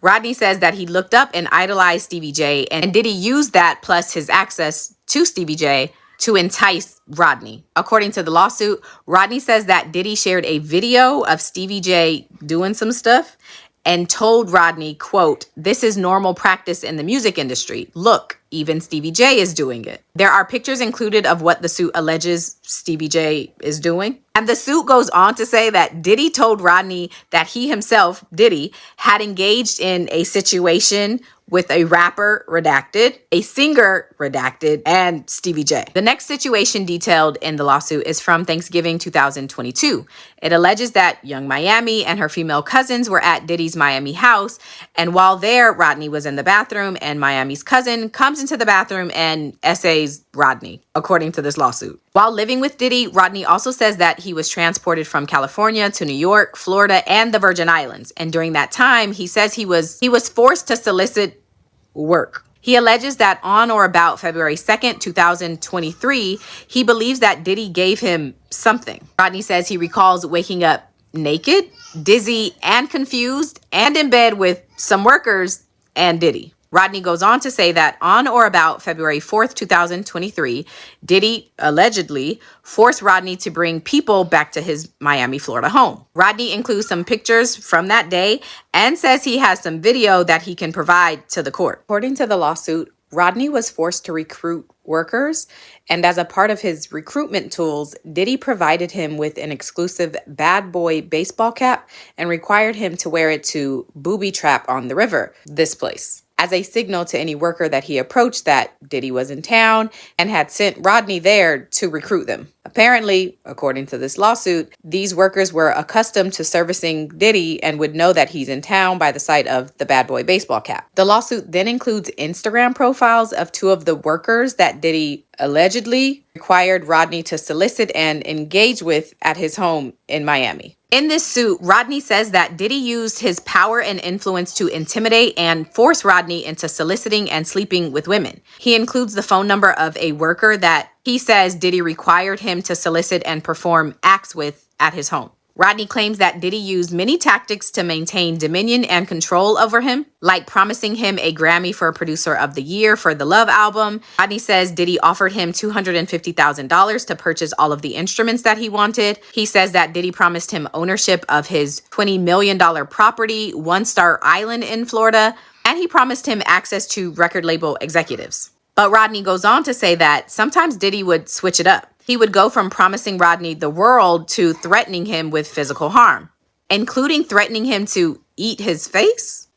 Rodney says that he looked up and idolized Stevie J, and Diddy used that plus his access to Stevie J to entice Rodney. According to the lawsuit, Rodney says that Diddy shared a video of Stevie J doing some stuff and told Rodney, quote, "This is normal practice in the music industry. Look, even Stevie J is doing it." There are pictures included of what the suit alleges Stevie J is doing. And the suit goes on to say that Diddy told Rodney that he himself, Diddy, had engaged in a situation with a rapper, redacted, a singer, redacted, and Stevie J. The next situation detailed in the lawsuit is from Thanksgiving 2022. It alleges that Young Miami and her female cousins were at Diddy's Miami house, and while there, Rodney was in the bathroom, and Miami's cousin comes into the bathroom and essays Rodney, according to this lawsuit. While living with Diddy, Rodney also says that he was transported from California to New York, Florida, and the Virgin Islands. And during that time, he says he was forced to solicit work. He alleges that on or about February 2nd, 2023, he believes that Diddy gave him something. Rodney says he recalls waking up naked, dizzy, and confused, and in bed with some workers and Diddy. Rodney goes on to say that on or about February 4th, 2023, Diddy allegedly forced Rodney to bring people back to his Miami, Florida home. Rodney includes some pictures from that day and says he has some video that he can provide to the court. According to the lawsuit, Rodney was forced to recruit workers, and as a part of his recruitment tools, Diddy provided him with an exclusive bad boy baseball cap and required him to wear it to booby trap on the river, this place, as a signal to any worker that he approached that Diddy was in town and had sent Rodney there to recruit them. Apparently, according to this lawsuit, these workers were accustomed to servicing Diddy and would know that he's in town by the sight of the bad boy baseball cap. The lawsuit then includes Instagram profiles of two of the workers that Diddy allegedly required Rodney to solicit and engage with at his home in Miami. In this suit, Rodney says that Diddy used his power and influence to intimidate and force Rodney into soliciting and sleeping with women. He includes the phone number of a worker that he says Diddy required him to solicit and perform acts with at his home. Rodney claims that Diddy used many tactics to maintain dominion and control over him, like promising him a Grammy for Producer of the Year for the Love album. Rodney says Diddy offered him $250,000 to purchase all of the instruments that he wanted. He says that Diddy promised him ownership of his $20 million property, One Star Island in Florida, and he promised him access to record label executives. But Rodney goes on to say that sometimes Diddy would switch it up. He would go from promising Rodney the world to threatening him with physical harm, including threatening him to eat his face,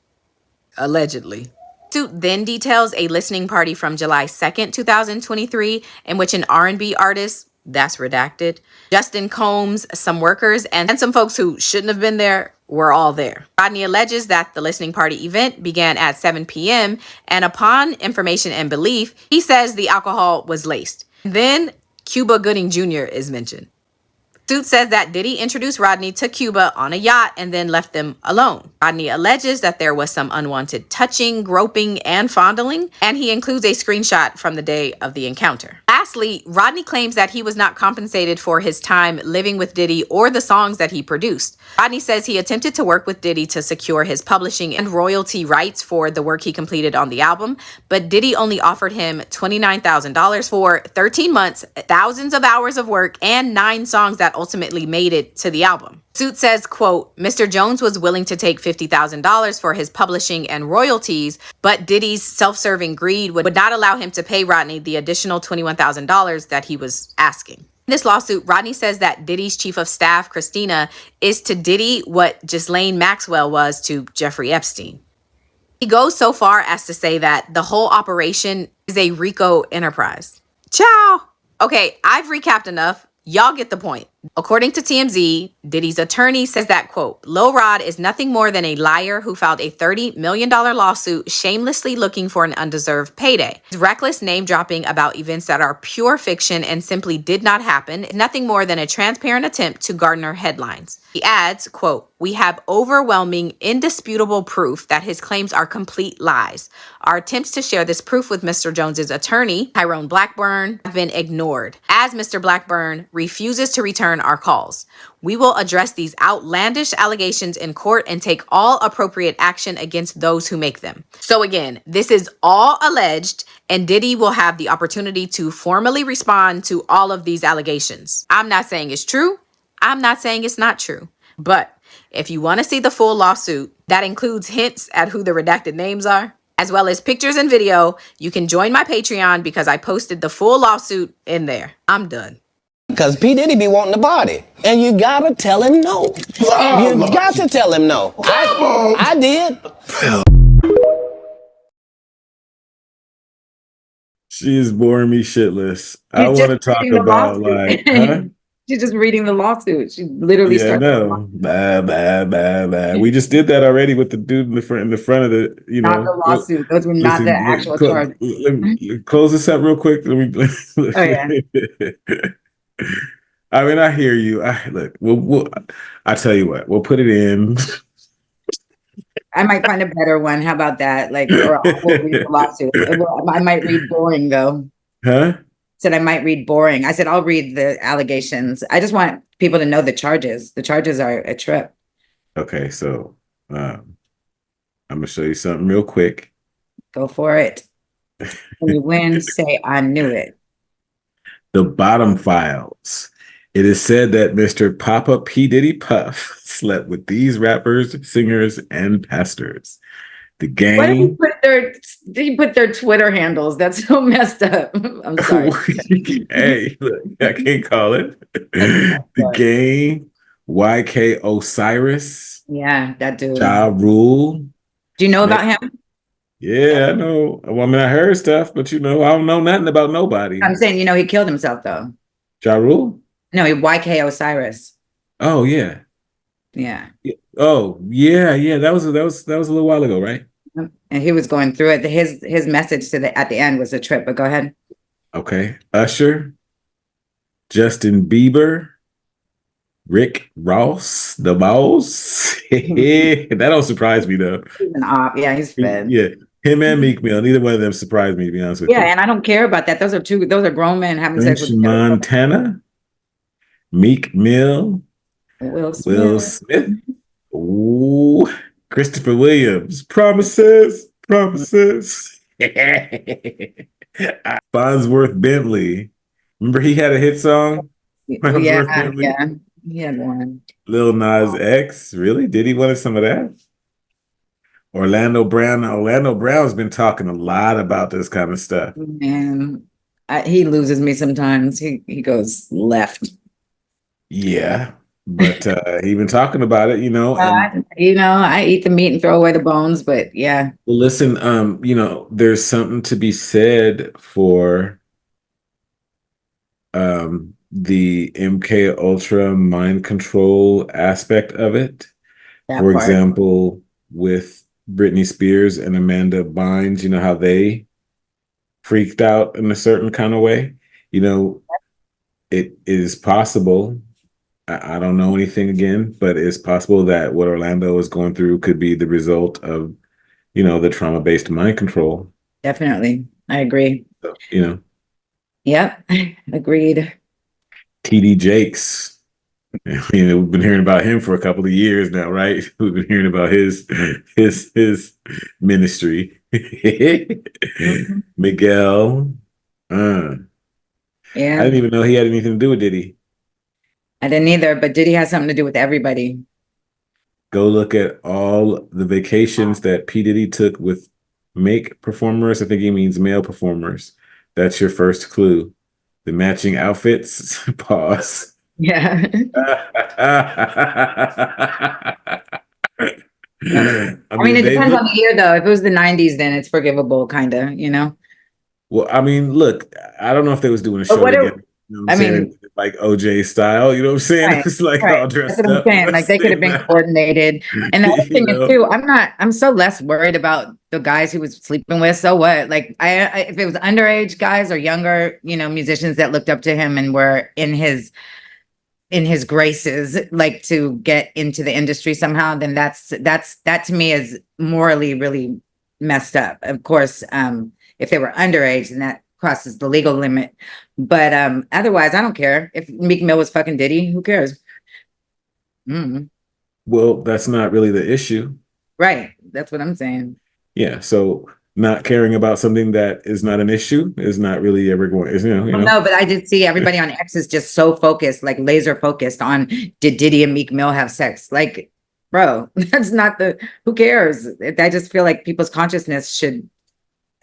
allegedly. Suit then details a listening party from July 2nd, 2023, in which an R&B artist, that's redacted, Justin Combs, some workers, and some folks who shouldn't have been there were all there. Rodney alleges that the listening party event began at 7 p.m. and upon information and belief, he says the alcohol was laced. Then Cuba Gooding Jr. is mentioned. Suit says that Diddy introduced Rodney to Cuba on a yacht and then left them alone. Rodney alleges that there was some unwanted touching, groping, and fondling, and he includes a screenshot from the day of the encounter. Lastly, Rodney claims that he was not compensated for his time living with Diddy or the songs that he produced. Rodney says he attempted to work with Diddy to secure his publishing and royalty rights for the work he completed on the album, but Diddy only offered him $29,000 for 13 months, thousands of hours of work, and 9 songs that ultimately made it to the album. Suit says, quote, Mr. Jones was willing to take $50,000 for his publishing and royalties, but Diddy's self-serving greed would not allow him to pay Rodney the additional $21,000 that he was asking. In this lawsuit, Rodney says that Diddy's chief of staff, Christina, is to Diddy what Ghislaine Maxwell was to Jeffrey Epstein. He goes so far as to say that the whole operation is a RICO enterprise. Ciao! Okay, I've recapped enough. Y'all get the point. According to TMZ, Diddy's attorney says that, quote, Lil Rod is nothing more than a liar who filed a $30 million lawsuit shamelessly looking for an undeserved payday. His reckless name dropping about events that are pure fiction and simply did not happen is nothing more than a transparent attempt to garner headlines. He adds, quote, we have overwhelming, indisputable proof that his claims are complete lies. Our attempts to share this proof with Mr. Jones's attorney, Tyrone Blackburn, have been ignored, as Mr. Blackburn refuses to return return our calls. We will address these outlandish allegations in court and take all appropriate action against those who make them. So again, this is all alleged, and Diddy will have the opportunity to formally respond to all of these allegations. I'm not saying it's true. I'm not saying it's not true. But if you want to see the full lawsuit, that includes hints at who the redacted names are, as well as pictures and video, you can join my Patreon because I posted the full lawsuit in there. I'm done. Because P. Diddy be wanting to party. And you gotta tell him no. You got to tell him no. I did. She is boring me shitless. I want to talk about like, huh? She's just reading the lawsuit. She literally Yeah, started. no. Bah, bah, bah, bah. We just did that already with the dude in the front of the, you Not know. the lawsuit. Those were not the actual charge. Close this up real quick. Let me. Oh yeah. I mean, I hear you. Look, I tell you what, we'll put it in. I might find a better one. How about that? Like, or we'll read the lawsuit. I might read boring though. Huh? Said I might read boring. I said I'll read the allegations. I just want people to know the charges. The charges are a trip. Okay, so I'm gonna show you something real quick. Go for it. When you win, say I knew it. The bottom files. It is said that Mr. Papa P. Diddy Puff slept with these rappers, singers, and pastors. The gang. Why did he put their Twitter handles? That's so messed up. I'm sorry. Hey, look, I can't call it. The gang, YK Osiris. Yeah, that dude. Ja Rule. Do you know about him? Yeah, I know. Well, I mean, I heard stuff, but I don't know nothing about nobody. I'm saying, he killed himself though. Ja Rule? No, YK Osiris. Oh yeah. Yeah. Oh yeah. That was a little while ago, right? And he was going through it. His message at the end was a trip. But go ahead. Okay. Usher, Justin Bieber, Rick Ross, the boss. That don't surprise me though. He's an op. Yeah, he's fed. Yeah. Him and Meek Mill. Neither one of them surprised me, to be honest with you. Yeah, and I don't care about that. Those are grown men having sex with Montana, Meek Mill, Will Smith. Ooh, Christopher Williams. Promises. Farnsworth Bentley. Remember he had a hit song? Yeah. He had one. Lil Nas X. Really? Did he want some of that? Orlando Brown. Orlando Brown's been talking a lot about this kind of stuff. Man, he loses me sometimes. He goes left. Yeah, but he been talking about it, I eat the meat and throw away the bones, but yeah. Well, listen, there's something to be said for the MK Ultra mind control aspect of it. For example, with Britney Spears and Amanda Bynes, how they freaked out in a certain kind of way. It is possible. I don't know anything again, but it's possible that what Orlando is going through could be the result of, the trauma-based mind control. Definitely. I agree. So, Yep. Agreed. TD Jakes. We've been hearing about him for a couple of years now, right? We've been hearing about his ministry. Miguel. Yeah. I didn't even know he had anything to do with Diddy. I didn't either, but Diddy has something to do with everybody. Go look at all the vacations that P. Diddy took with make performers. I think he means male performers. That's your first clue. The matching outfits. Pause. Yeah. I mean, it depends on the year, though. If it was the 90s, then it's forgivable, kind of, Well, I mean, look, I don't know if they was doing a show together. I mean, like OJ style, you know what I'm saying? Right, it's like all dressed That's what I'm up. saying. Like they could have been coordinated. And the other thing is too, I'm so less worried about the guys he was sleeping with. So what? Like if it was underage guys or younger, musicians that looked up to him and were in his graces, like to get into the industry somehow, then that to me is morally really messed up. Of course, if they were underage, then that crosses the legal limit. But otherwise, I don't care. If Meek Mill was fucking Diddy, who cares? Well, that's not really the issue. Right. That's what I'm saying. Yeah. So not caring about something that is not an issue is not really ever going, is, No, but I did see everybody on X is just so focused, like laser focused on did Diddy and Meek Mill have sex? Like, bro, that's not who cares? I just feel like people's consciousness should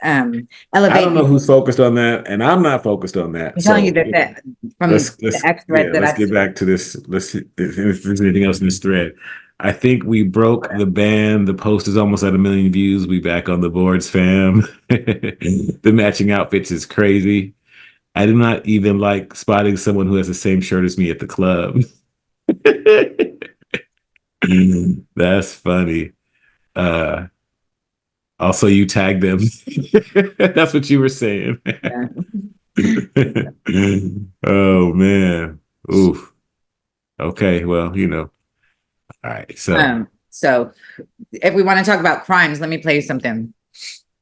elevate. I don't know who's focused on that, and I'm not focused on that. I'm telling you So that from let's the X thread that let's I've get seen. back to this. Let's see if there's anything else in this thread. I think we broke the ban. The post is almost at 1 million views. We back on the boards, fam. The matching outfits is crazy. I do not even like spotting someone who has the same shirt as me at the club. That's funny. Also, you tagged them. That's what you were saying. Oh man. Oof. Okay, well, All right. So if we want to talk about crimes, let me play you something.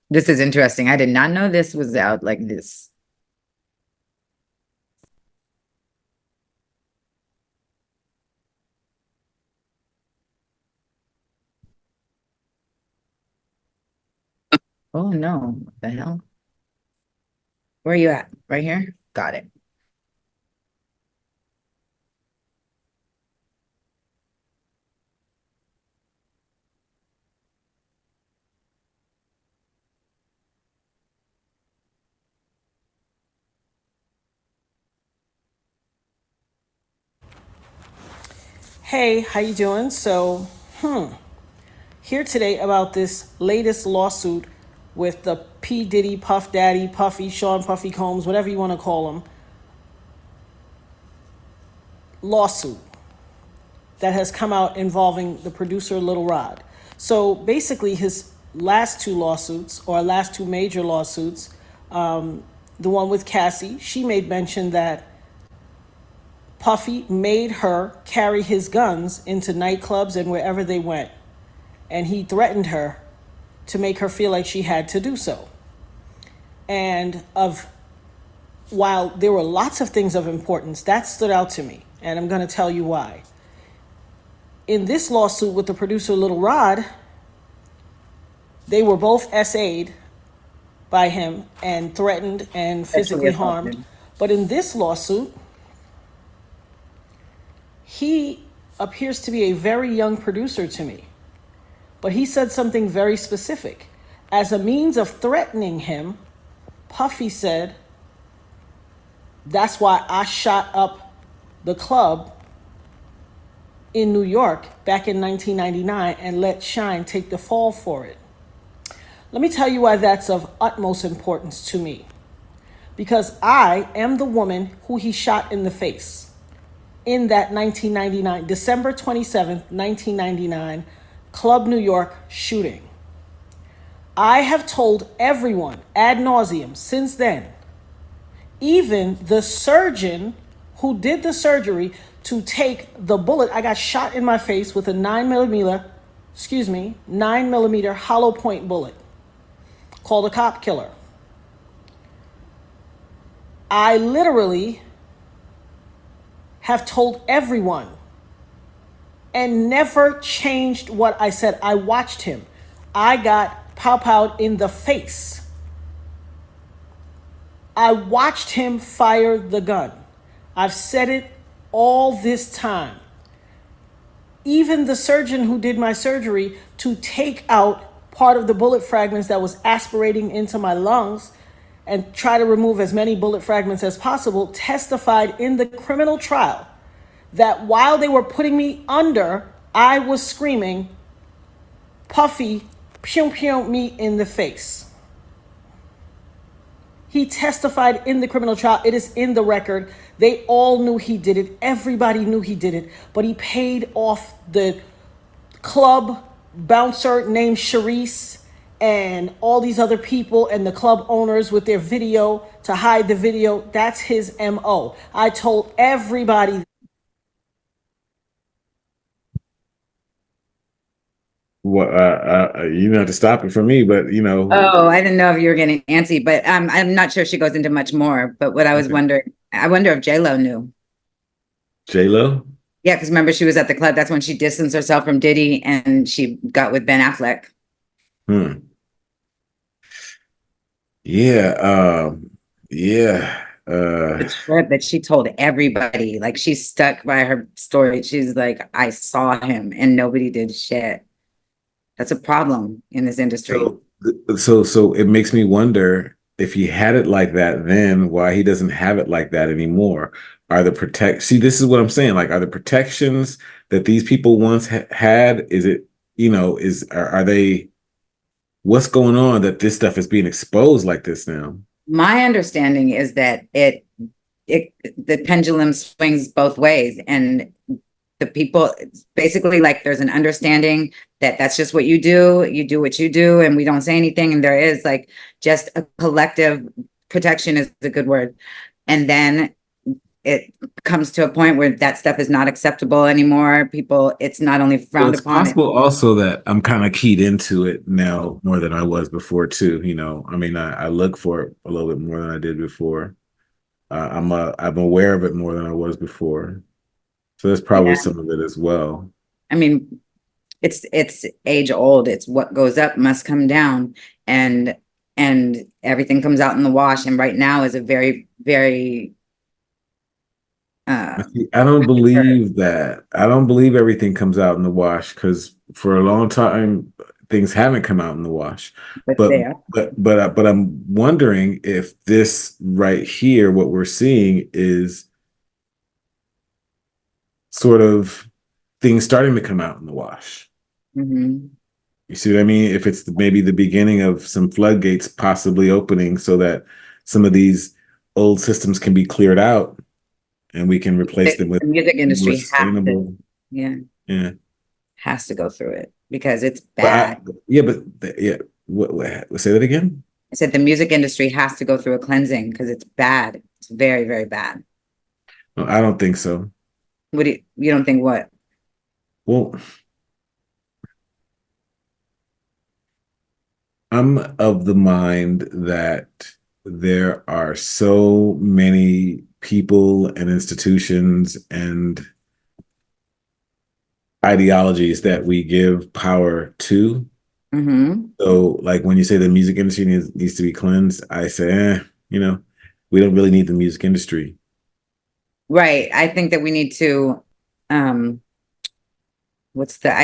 This is interesting. I did not know this was out like this. Oh no, what the hell? Where are you at? Right here? Got it. Hey, how you doing? So, here today about this latest lawsuit with the P. Diddy, Puff Daddy, Puffy, Sean Puffy Combs, whatever you want to call him, lawsuit that has come out involving the producer Little Rod. So basically his last two lawsuits, or last two major lawsuits, the one with Cassie, she made mention that Puffy made her carry his guns into nightclubs and wherever they went. And he threatened her to make her feel like she had to do so. And while there were lots of things of importance, that stood out to me. And I'm going to tell you why. In this lawsuit with the producer Little Rod, they were both SA'd by him and threatened and physically harmed. But in this lawsuit, he appears to be a very young producer to me. But he said something very specific. As a means of threatening him, Puffy said, that's why I shot up the club in New York back in 1999 and let Shine take the fall for it. Let me tell you why that's of utmost importance to me. Because I am the woman who he shot in the face in that 1999, December 27th, 1999, Club New York shooting. I have told everyone ad nauseum since then, even the surgeon who did the surgery to take the bullet. I got shot in my face with a 9mm hollow point bullet called a cop killer. I literally have told everyone and never changed what I said. I watched him. I got pow-powed in the face. I watched him fire the gun. I've said it all this time. Even the surgeon who did my surgery to take out part of the bullet fragments that was aspirating into my lungs and try to remove as many bullet fragments as possible testified in the criminal trial that while they were putting me under, I was screaming, Puffy, pew pew me in the face. He testified in the criminal trial. It is in the record. They all knew he did it. Everybody knew he did it. But he paid off the club bouncer named Sharice and all these other people and the club owners with their video to hide the video. That's his MO. I told everybody. Well, you don't have to stop it for me, but you know. Oh, I didn't know if you were getting antsy, but I'm not sure she goes into much more. But what I was wondering, I wonder if J Lo knew. J Lo. Yeah, because remember she was at the club. That's when she distanced herself from Diddy and she got with Ben Affleck. Hmm. Yeah. Yeah. But she told everybody, like she's stuck by her story. She's like, I saw him and nobody did shit. That's a problem in this industry. So it makes me wonder if he had it like that then, why he doesn't have it like that anymore. Are the see, this is what I'm saying. Like, are the protections that these people once had, is it, are they, what's going on that this stuff is being exposed like this now? My understanding is that the pendulum swings both ways, and the people, it's basically like there's an understanding that that's just what you do what you do, and we don't say anything, and there is like just a collective protection is a good word, and then it comes to a point where that stuff is not acceptable anymore. People, it's not only frowned It's upon. possible also that I'm kind of keyed into it now more than I was before too. I mean, I look for it a little bit more than I did before. I'm aware of it more than I was before. So that's probably some of it as well. I mean, it's age old. It's what goes up must come down, and everything comes out in the wash. And right now is a very, very I don't believe that. I don't believe everything comes out in the wash, because for a long time things haven't come out in the wash. But I'm wondering if this right here, what we're seeing, is sort of things starting to come out in the wash. Mhm. You see what I mean? If it's maybe the beginning of some floodgates possibly opening so that some of these old systems can be cleared out and we can replace them with the music more industry sustainable. Yeah. has to go through it because it's But bad. say that again. I said the music industry has to go through a cleansing because it's bad. It's very, very bad. No, I don't think so. What do you don't think what? Well, I'm of the mind that there are so many people and institutions and ideologies that we give power to. Mm-hmm. So, like when you say the music industry needs to be cleansed, I say, we don't really need the music industry. Right. I think that we need to, I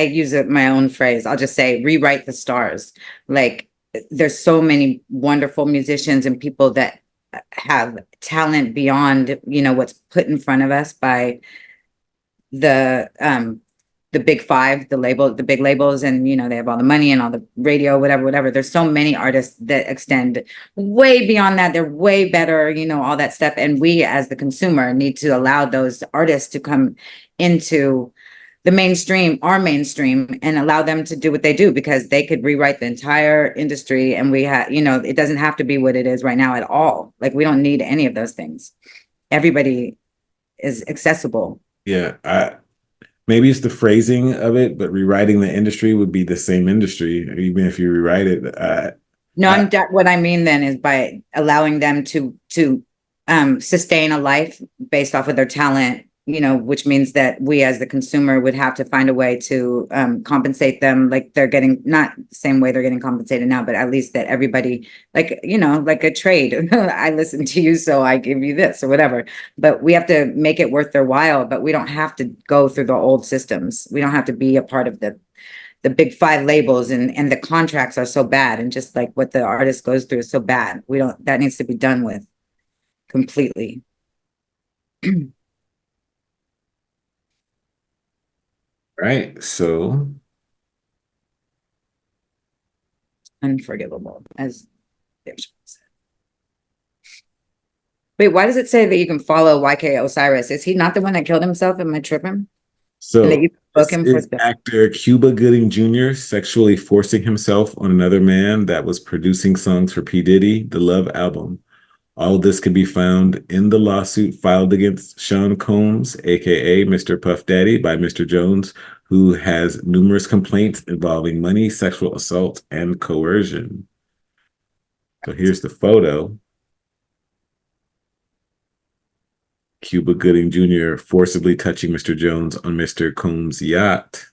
use my own phrase. I'll just say rewrite the stars. Like there's so many wonderful musicians and people that have talent beyond, what's put in front of us by the big five, the big labels, and they have all the money and all the radio, whatever. There's so many artists that extend way beyond that. They're way better, all that stuff. And we as the consumer need to allow those artists to come into the mainstream, our mainstream, and allow them to do what they do, because they could rewrite the entire industry. And we have, it doesn't have to be what it is right now at all. Like we don't need any of those things. Everybody is accessible. Yeah, maybe it's the phrasing of it, but rewriting the industry would be the same industry, even if you rewrite it. No, what I mean then is by allowing them to sustain a life based off of their talent, which means that we as the consumer would have to find a way to compensate them, like they're getting, not the same way they're getting compensated now, but at least that everybody, like, like a trade. I listen to you, so I give you this or whatever. But we have to make it worth their while, but we don't have to go through the old systems. We don't have to be a part of the big five labels, and the contracts are so bad, and just like what the artist goes through is so bad. That needs to be done with completely. Right. So unforgivable, as Dave said. Wait, why does it say that you can follow YK Osiris? Is he not the one that killed himself? Am I tripping? So this is actor Cuba Gooding Jr. sexually forcing himself on another man that was producing songs for P. Diddy, the Love album. All of this can be found in the lawsuit filed against Sean Combs, aka Mr. Puff Daddy, by Mr. Jones, who has numerous complaints involving money, sexual assault, and coercion. So here's the photo. Cuba Gooding Jr. forcibly touching Mr. Jones on Mr. Combs' yacht.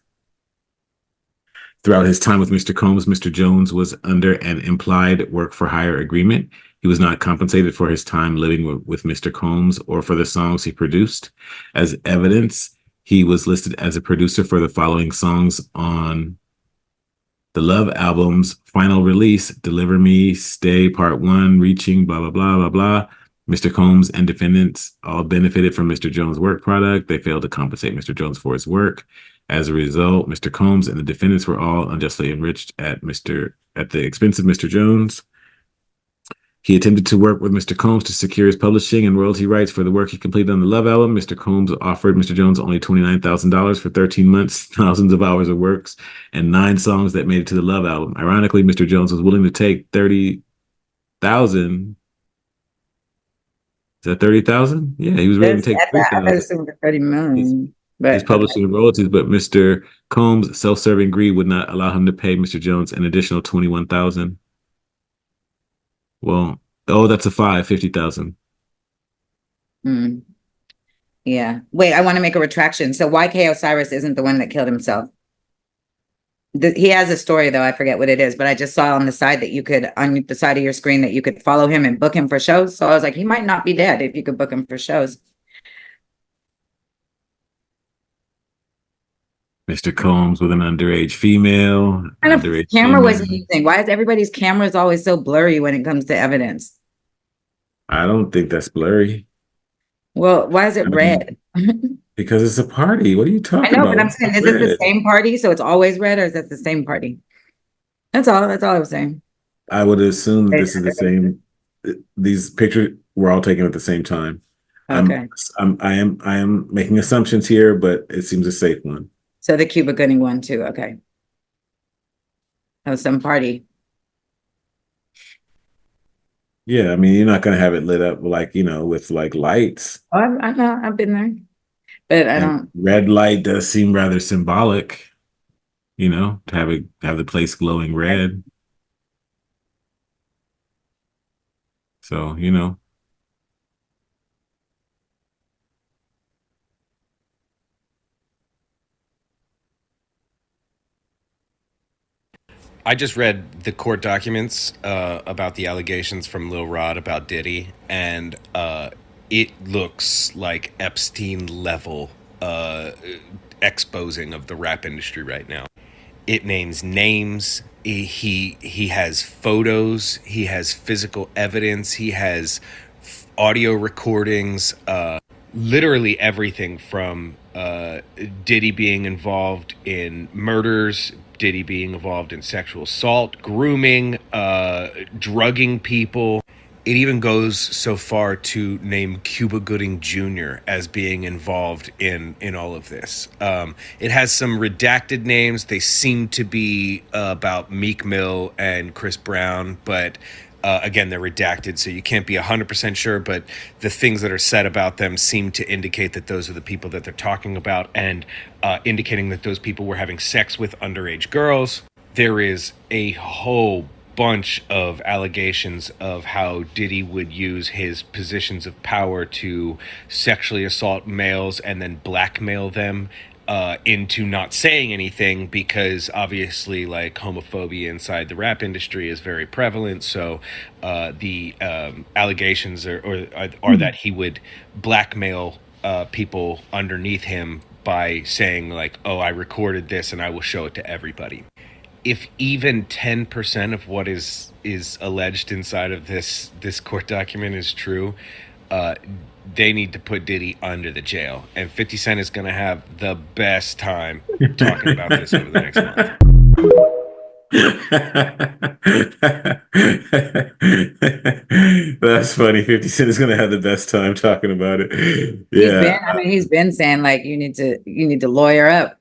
Throughout his time with Mr. Combs, Mr. Jones was under an implied work for hire agreement. He was not compensated for his time living with Mr. Combs or for the songs he produced. As evidence, he was listed as a producer for the following songs on the Love album's final release: Deliver Me, Stay Part 1, Reaching, blah, blah, blah, blah, blah. Mr. Combs and defendants all benefited from Mr. Jones' work product. They failed to compensate Mr. Jones for his work. As a result, Mr. Combs and the defendants were all unjustly enriched at the expense of Mr. Jones. He attempted to work with Mr. Combs to secure his publishing and royalty rights for the work he completed on the Love album. Mr. Combs offered Mr. Jones only $29,000 for 13 months, thousands of hours of works, and 9 songs that made it to the Love album. Ironically, Mr. Jones was willing to take 30,000. Is that 30,000? Yeah, he was willing to take I 30,000. assumed 30 million. But His publishing and royalties, but Mr. Combs' self-serving greed would not allow him to pay Mr. Jones an additional 21,000. Well, that's a 50,000. Yeah. Wait, I want to make a retraction. So YK Osiris isn't the one that killed himself. He has a story though. I forget what it is, but I just saw on the side that you could, on the side of your screen, that you could follow him and book him for shows. So I was like, he might not be dead if you could book him for shows. Mr. Combs with an underage female. What kind of camera was he using? Why is everybody's cameras always so blurry when it comes to evidence? I don't think that's blurry. Well, why is it red? Because it's a party. What are you talking I know, about? but I'm saying, is this the same party? So it's always red, or is that the same party? That's all I was saying. I would assume that this is the same. These pictures were all taken at the same time. Okay. I am making assumptions here, but it seems a safe one. So the Cuba Gooding one too. Okay. That was some party. Yeah, I mean, you're not gonna have it lit up like, with like lights. Oh, I know, I've been there, but I don't. Red light does seem rather symbolic, to have the place glowing red. So, I just read the court documents about the allegations from Lil Rod about Diddy, and it looks like Epstein level exposing of the rap industry right now. It names names. He has photos. He has physical evidence. He has audio recordings. Literally everything from Diddy being involved in murders, Diddy being involved in sexual assault, grooming, drugging people. It even goes so far to name Cuba Gooding Jr. as being involved in all of this. It has some redacted names. They seem to be about Meek Mill and Chris Brown, but again, they're redacted, so you can't be 100% sure, but the things that are said about them seem to indicate that those are the people that they're talking about, and indicating that those people were having sex with underage girls. There is a whole bunch of allegations of how Diddy would use his positions of power to sexually assault males and then blackmail them into not saying anything, because obviously like homophobia inside the rap industry is very prevalent. So the allegations are that he would blackmail people underneath him by saying like, oh, I recorded this and I will show it to everybody. If even 10% of what is alleged inside of this court document is true, they need to put Diddy under the jail. And 50 Cent is going to have the best time talking about this over the next month. That's funny. 50 Cent is going to have the best time talking about it. Yeah. He's been saying like, you need to lawyer up.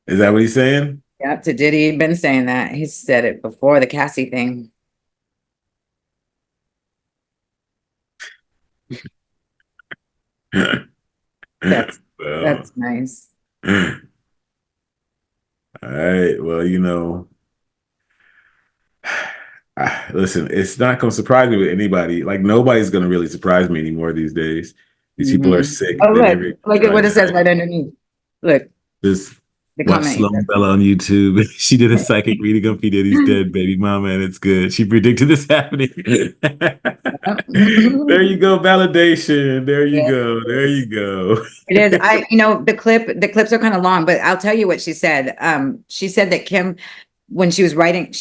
Is that what he's saying? Yeah, to Diddy, he's been saying that. He said it before the Cassie thing. That's Well, nice. all right. Well, listen, it's not going to surprise me with anybody. Like nobody's going to really surprise me anymore these days. These people are sick. Oh, They look, never look at tried what it says that. right underneath. Look, Just the watch comment. Sloan Bella on YouTube. She did a psychic reading of P. Diddy's dead baby mama, and it's good. She predicted this happening. There you go, validation. There you Yes, go. There you go. it is. The clips are kind of long, but I'll tell you what she said. She said that Kim, when she was writing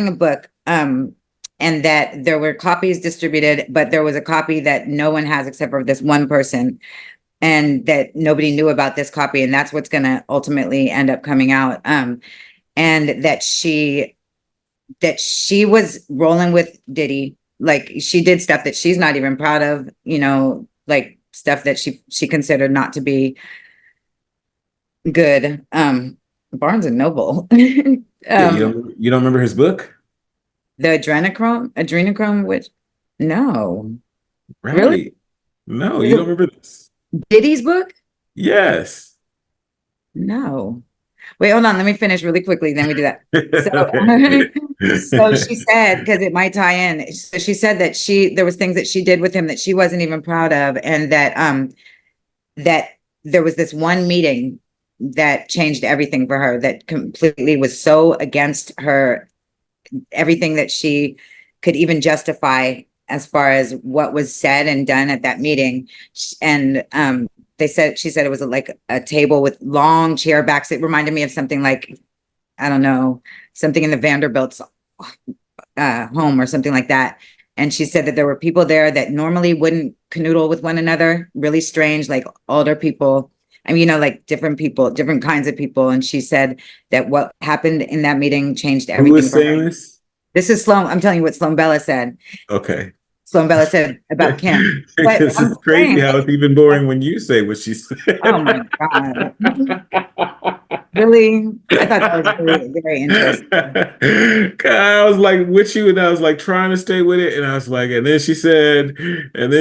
a book, and that there were copies distributed, but there was a copy that no one has except for this one person, and that nobody knew about this copy, and that's what's going to ultimately end up coming out. And that she was rolling with Diddy. Like she did stuff that she's not even proud of, like stuff that she considered not to be good. Barnes and Noble. Yeah, you don't remember his book? The adrenochrome, which no. Really? Right. No, you don't remember this. Diddy's book? Yes. No. Wait, hold on. Let me finish really quickly. Then we do that. Okay. So she said, because it might tie in. So she said that there was things that she did with him that she wasn't even proud of, and that there was this one meeting that changed everything for her. That completely was so against her, everything that she could even justify as far as what was said and done at that meeting, and she said it was like a table with long chair backs. It reminded me of something like, I don't know, something in the Vanderbilt's home or something like that. And she said that there were people there that normally wouldn't canoodle with one another, really strange, like older people. I mean, like different people, different kinds of people. And she said that what happened in that meeting changed Who everything is for saying her. this? This is Sloan. I'm telling you what Sloan Bella said. Okay. Sloan Bella said about Kim. But Because I'm it's crazy saying, how it's even boring when you say what she said. oh my God. Really? I thought that was very, very interesting. I was like with you, and I was like trying to stay with it, and I was like, and then she said, and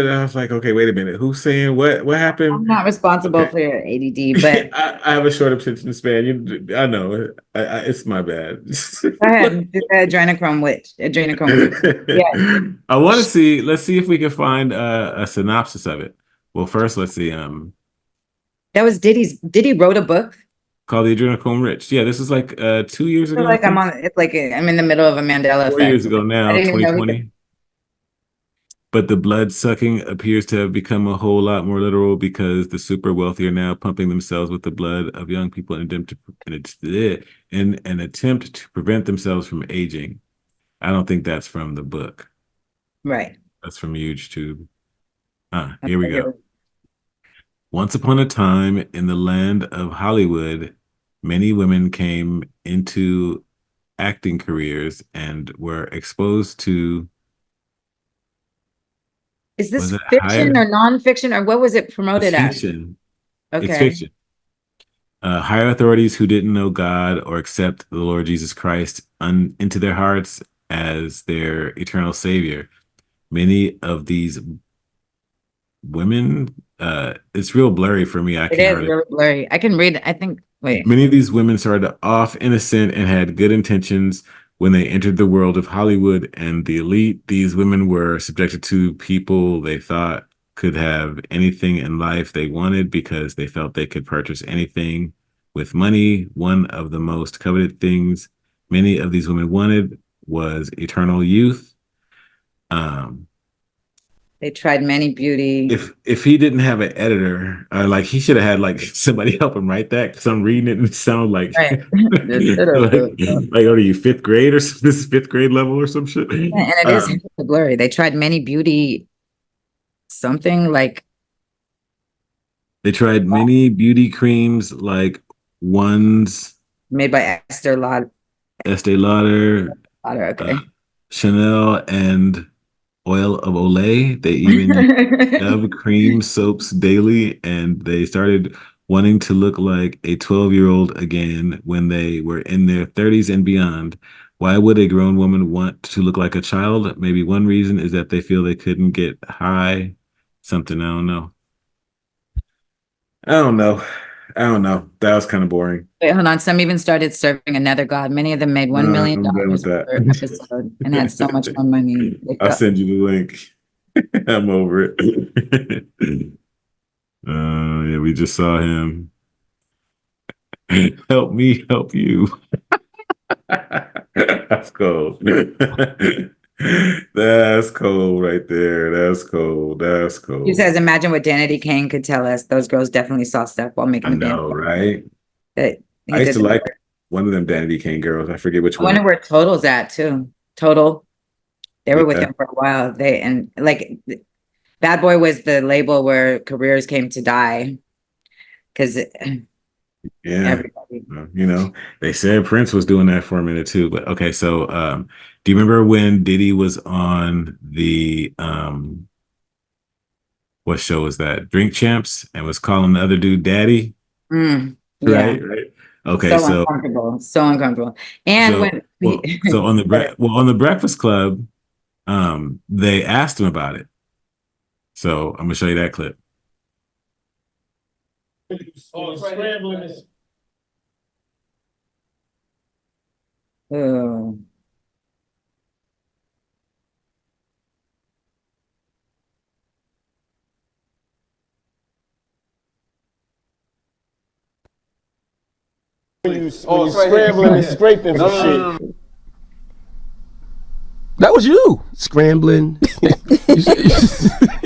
I was like, okay, wait a minute, who's saying what? What happened? I'm not responsible Okay. for your ADD, but I have a short attention span. I know. It's my bad. go ahead. Do the adrenochrome witch. Yeah. I want to see. Let's see if we can find a synopsis of it. Well, first, let's see. That was Diddy wrote a book. Called The Adrenochrome Rich. Yeah, this is like 2 years I feel ago, I like think. it's like I'm in the middle of a Mandela 4 years effect. ago I now, didn't even know he 2020. But the blood sucking appears to have become a whole lot more literal because the super wealthy are now pumping themselves with the blood of young people in an attempt to prevent themselves from aging. I don't think that's from the book. Right. That's from YouTube. Here we go. Once upon a time in the land of Hollywood, many women came into acting careers and were exposed to, Is was this it fiction higher? or nonfiction or what was it It's promoted as? fiction. It's Okay. fiction. Higher authorities who didn't know God or accept the Lord Jesus Christ into their hearts as their eternal savior. Many of these women, it's real blurry for me. I It can't is hardly. really blurry. I can read it. I think, wait. Many of these women started off innocent and had good intentions when they entered the world of Hollywood and the elite. These women were subjected to people they thought could have anything in life they wanted because they felt they could purchase anything with money. One of the most coveted things many of these women wanted was eternal youth. They tried many beauty. If he didn't have an editor, like he should have had like somebody help him write that because I'm reading it and it sounds like Right. like are you fifth grade or this is fifth grade level or some shit? And it is blurry. They tried many beauty something like They tried many beauty creams like ones made by Estee Lauder, Okay. Chanel, and oil of Olay. They even use Dove cream soaps daily, and they started wanting to look like a 12-year-old again when they were in their 30s and beyond. Why would a grown woman want to look like a child? Maybe one reason is that they feel they couldn't get high. Something I don't know. I don't know. I don't know. That was kind of boring. Wait, hold on. Some even started serving another god. Many of them made $1 million I'm done with per that. episode and had so much more money. They I'll felt- send you the link. I'm over it. Yeah, we just saw him. Help me, help you. That's cold. That's cold right there. That's cold. That's cold. He says, imagine what Danity Kane could tell us. Those girls definitely saw stuff while making I the dance. know, right? That he I used did to the- like one of them Danity Kane girls. I forget which I wonder one. where Total's at too. Total. They were with Yeah. him for a while. Bad Boy was the label where careers came to die. Because Yeah. everybody. You know, they said Prince was doing that for a minute too. But okay, so do you remember when Diddy was on the what show was that? Drink Champs and was calling the other dude daddy? Yeah. Right. Okay, So so uncomfortable. So uncomfortable. And so so on the Breakfast Club, they asked him about it. So I'm gonna show you that clip. Oh. When you scrambling and scraping for shit. That was you scrambling.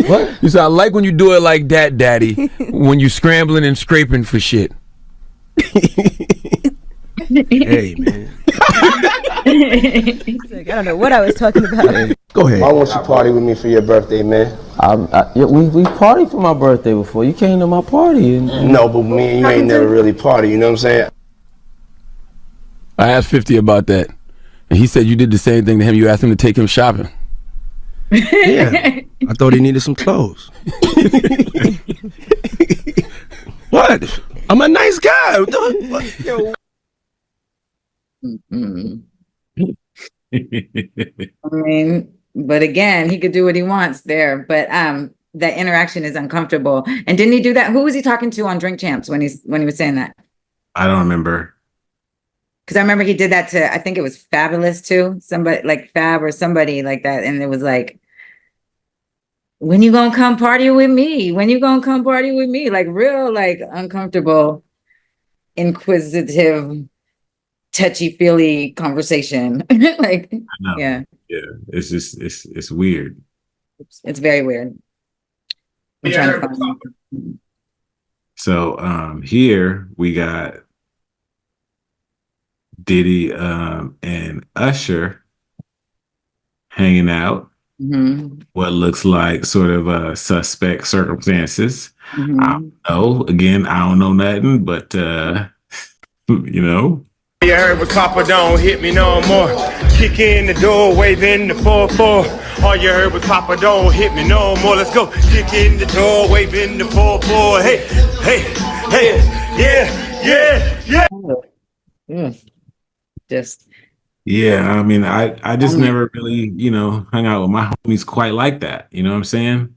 What? You said I like when you do it like that, Daddy. When you scrambling and scraping for shit. Hey, man. I don't know what I was talking about. Hey, go ahead. I want you to party with me for your birthday, man. We partied for my birthday before. You came to my party. No, but me and you ain't never really party, you know what I'm saying? I asked 50 about that. And he said you did the same thing to him. You asked him to take him shopping. Yeah. I thought he needed some clothes. What? I'm a nice guy. Yo. I mean, but again, he could do what he wants there. But that interaction is uncomfortable. And didn't he do that? Who was he talking to on Drink Champs when he was saying that? I don't remember. Because I remember he did that to, I think it was Fabulous too. Somebody like Fab or somebody like that. And it was like, when you gonna come party with me? When you gonna come party with me? Like real, like uncomfortable, inquisitive, touchy-feely conversation. Like, yeah. Yeah. It's just it's weird. It's very weird. I'm trying to find So here we got Diddy and Usher hanging out. What looks like sort of suspect circumstances. I don't know. Again, I don't know nothing, but you know. You heard with Papa don't hit me no more. Kick in the door, waving the 4-4. All you heard with Papa don't hit me no more. Let's go. Kick in the door, waving the 4-4. Hey, hey, hey, yeah. Just Yeah, I mean, I just never really, you know, hung out with my homies quite like that. You know what I'm saying?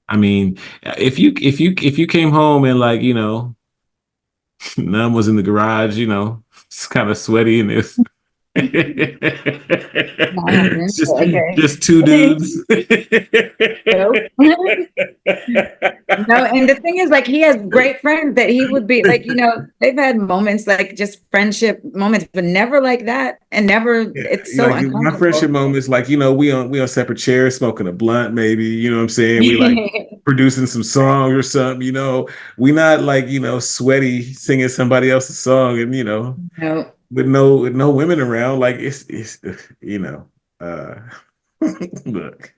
I mean, if you came home and like, you know, none was in the garage, you know, it's kind of sweaty and it's just two dudes. No, and the thing is, like, he has great friends that he would be like, you know, they've had moments like just friendship moments, but never like that, and never. It's so like my friendship moments, like, you know, we on separate chairs smoking a blunt, maybe, you know what I'm saying? We like producing some song or something, you know. We not like, you know, sweaty singing somebody else's song and, you know, with no women around. Like it's you know, look,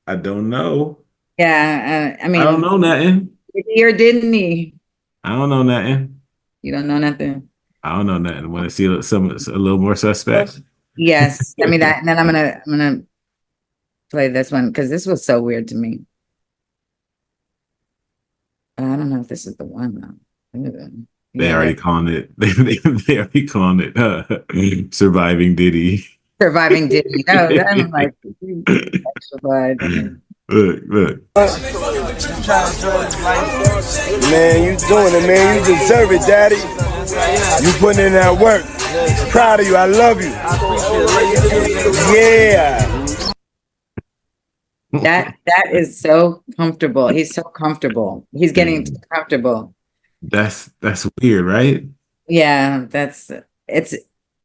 I don't know. Yeah, I mean, I don't know nothing. Did he or didn't he? I don't know nothing. You don't know nothing. I don't know nothing. Want to see a little more suspect? Yes, send me that, and then I'm gonna play this one because this was so weird to me. I don't know if this is the one though. They Yeah, already calling it. They already calling it surviving Diddy. surviving Diddy. No, I'm like extra blood. Look. Man, you doing it, man. You deserve it, daddy. You putting in that work. Proud of you. I love you. Yeah. That is so comfortable. He's so comfortable. He's getting too comfortable. That's weird, right? Yeah, it's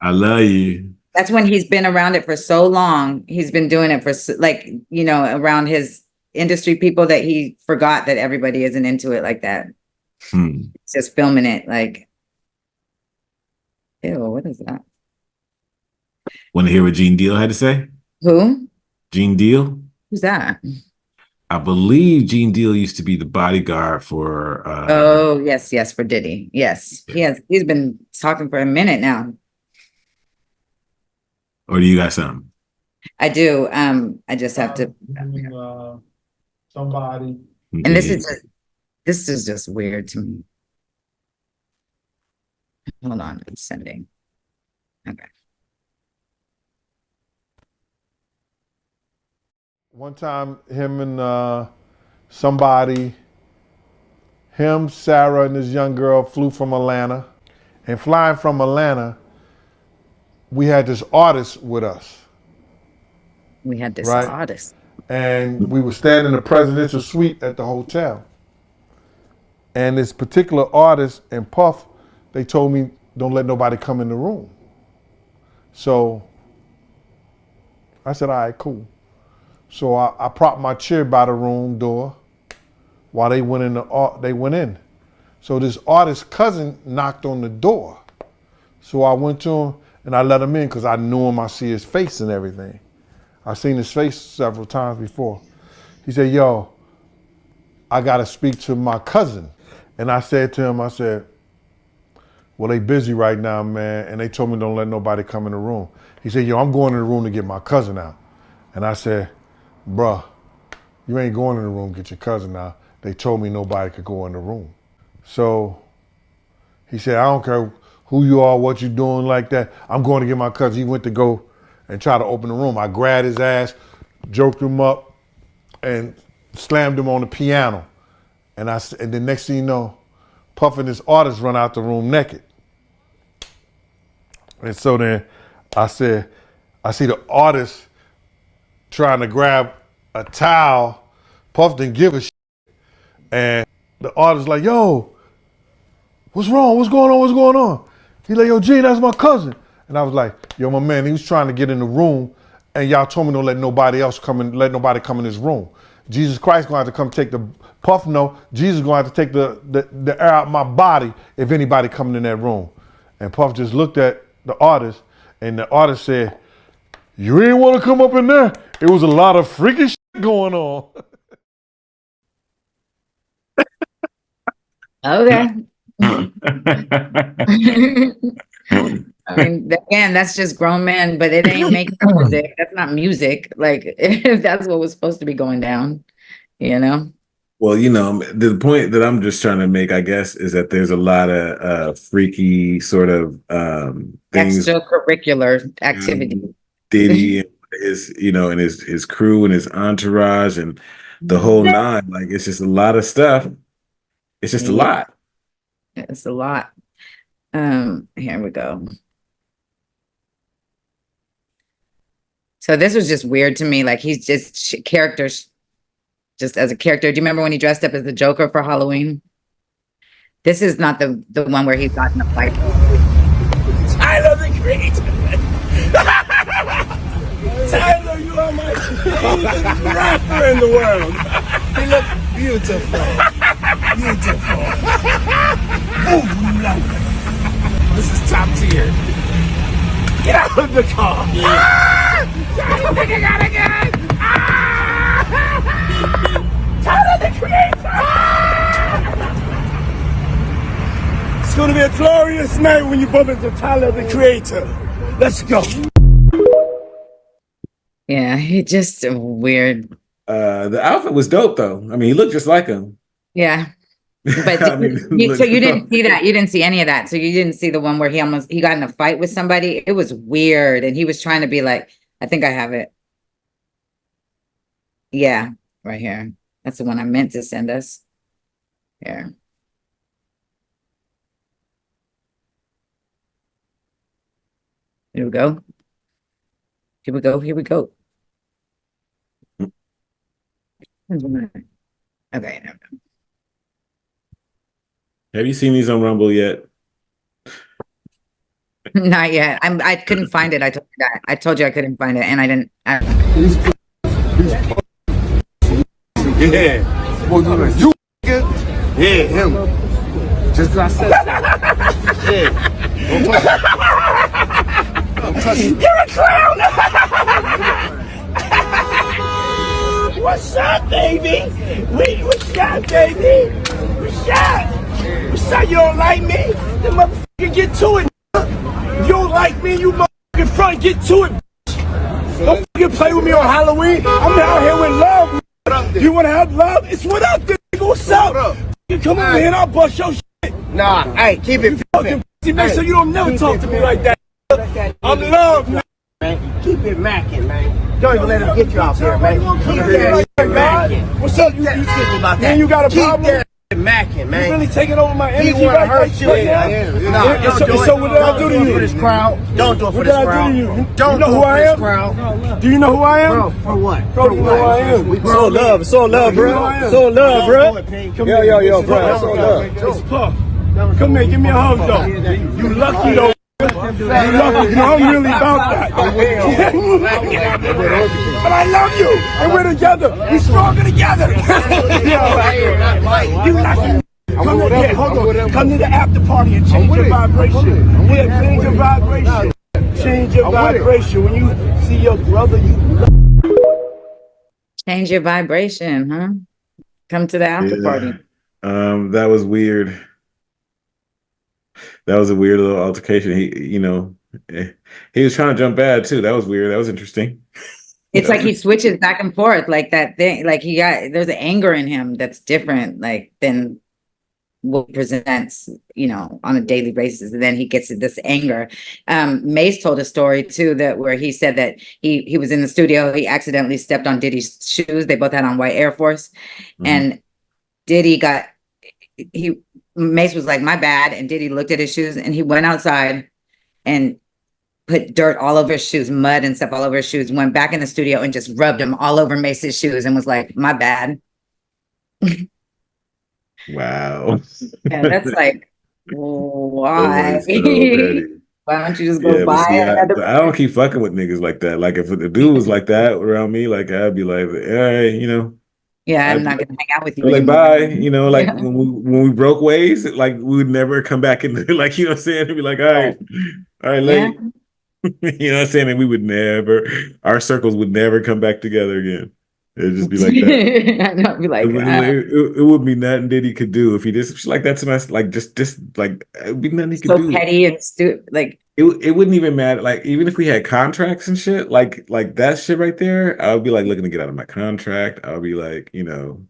I love you. that's when he's been around it for so long. He's been doing it for like, around his industry people that he forgot that everybody isn't into it like that. He's just filming it like, ew, what is that? Want to hear what Gene Deal had to say? Who? Gene Deal? Who's that? I believe Gene Deal used to be the bodyguard for Oh, yes, for Diddy. Yes. He's been talking for a minute now. or do you got something? I do. I just have to Somebody. and this is just weird to me. Hold on, it's sending. Okay. One time, him and somebody, him, Sarah, and this young girl flew from Atlanta. And flying from Atlanta, we had this artist with us. We had this Right. artist. And we were staying in the presidential suite at the hotel. And this particular artist and Puff, they told me, don't let nobody come in the room. So I said, all right, cool. So I propped my chair by the room door while they went in. So this artist's cousin knocked on the door. So I went to him and I let him in because I knew him. I see his face and everything. I've seen his face several times before. He said, yo, I got to speak to my cousin. And I said to him, well, they busy right now, man. And they told me don't let nobody come in the room. He said, yo, I'm going in the room to get my cousin out. And I said, bruh, you ain't going in the room, get your cousin out. They told me nobody could go in the room. So he said, I don't care who you are, what you doing like that. I'm going to get my cousin. He went to go and try to open the room. I grabbed his ass, joked him up, and slammed him on the piano. And the next thing you know, Puff and this artist run out the room naked. And so then I see the artist trying to grab a towel. Puff didn't give a shit. And the artist like, yo, what's wrong? What's going on? What's going on? He like, yo, Gene, that's my cousin. And I was like, yo, my man, he was trying to get in the room and y'all told me don't let nobody else come in, let nobody come in this room. Jesus Christ gonna have to come take the Puff. No, Jesus gonna have to take the air out my body if anybody coming in that room. And Puff just looked at the artist and the artist said, you ain't wanna come up in there? It was a lot of freaky shit going on. Okay. I mean, again, that's just grown men, but it ain't making music. That's not music. Like, if that's what was supposed to be going down, Well, the point that I'm just trying to make, I guess, is that there's a lot of freaky sort of things. Extracurricular activity. Diddy and his crew and his entourage and the whole nine. Like, it's just a lot of stuff. It's just a lot. It's a lot. Here we go. So this was just weird to me. Like, he's just characters, just as a character. Do you remember when he dressed up as the Joker for Halloween? This is not the one where he's got in a fight. Tyler the Creator. Tyler, you are my favorite rapper in the world. He looks beautiful. Beautiful. Oh, no. This is top tier. Get out of the car. Tyler, you gotta get. Tyler the Creator. It's gonna be a glorious night when you bump into Tyler the Creator. Let's go. Yeah, he just weird. The outfit was dope though. I mean, he looked just like him. Yeah. But I mean, so you didn't see that. You didn't see any of that. So you didn't see the one where he got in a fight with somebody. It was weird. And he was trying to be like, I think I have it. Yeah, right here. That's the one I meant to send us. Here. Here we go. Here we go. Here we go. Okay. Have you seen these on Rumble yet? Not yet. I couldn't find it. I told you that. I told you I couldn't find it, and I didn't. Yeah. You yeah, him. Just cause I said yeah. Don't touch me. You're a clown! What's up, baby? What's up, baby? What's up? What's up? You don't like me? Then motherfucker get to it. If you don't like me, you motherfucking front get to it. Don't fucking play with me on Halloween. I'm out here with love. You wanna have love? It's what up, nigga. What's up? You come over here and I'll bust your shit. Nah, hey, keep it fucking make sure you don't never talk to me like that. I'm love, man. Keep it macking, man. Don't even let him get you out there, man. Keep that macking. What's up? You about that. Man, you got a problem? Keep that macking, man. You really taking over my energy? He wanna hurt you. Nah, so what did I do to you? For this crowd. Don't do it for this crowd. Don't know who I am? Do you know who I am? Bro, for what? Bro, you know who I am? It's all love. It's all love, bro. It's all love, bro. Yo, bro. It's all love. It's Puff. Come here, give me a hug, though. You lucky, though. You lucky. You know, I'm really about that. But I love you, and we're together. We're stronger together. You lucky. Come to the after party and change your vibration. Yeah, change your vibration. Change your vibration. When you see your brother, you Change your vibration, huh? Come to the after party. That was weird. That was a weird little altercation. He was trying to jump bad too. That was weird. That was interesting. It's like he switches back and forth like that thing. Like there's an anger in him that's different, like than what he presents, on a daily basis. And then he gets this anger. Mace told a story too where he said that he was in the studio. He accidentally stepped on Diddy's shoes. They both had on white Air Force, and Diddy Mace was like, my bad. And Diddy looked at his shoes and he went outside and put dirt all over his shoes, mud and stuff all over his shoes, went back in the studio and just rubbed them all over Mace's shoes and was like, my bad. Wow. Yeah, that's like, why? So petty. Why don't you just go buy it? I don't keep fucking with niggas like that. Like if the dude was like that around me, like I'd be like, all right, Yeah, I'm not gonna hang out with you. Like bye, like when we broke ways, like we would never come back into like what I'm saying. It'd be like, all right, late. You know what I'm saying? And we would never, our circles would never come back together again. It'd just be like that. I know, it'd be like it would be nothing Diddy could do if he did something like that to us. Like just like it would be nothing he could do. So petty and stupid. Like it wouldn't even matter. Like even if we had contracts and shit, like that shit right there, I would be like looking to get out of my contract. I would be like, you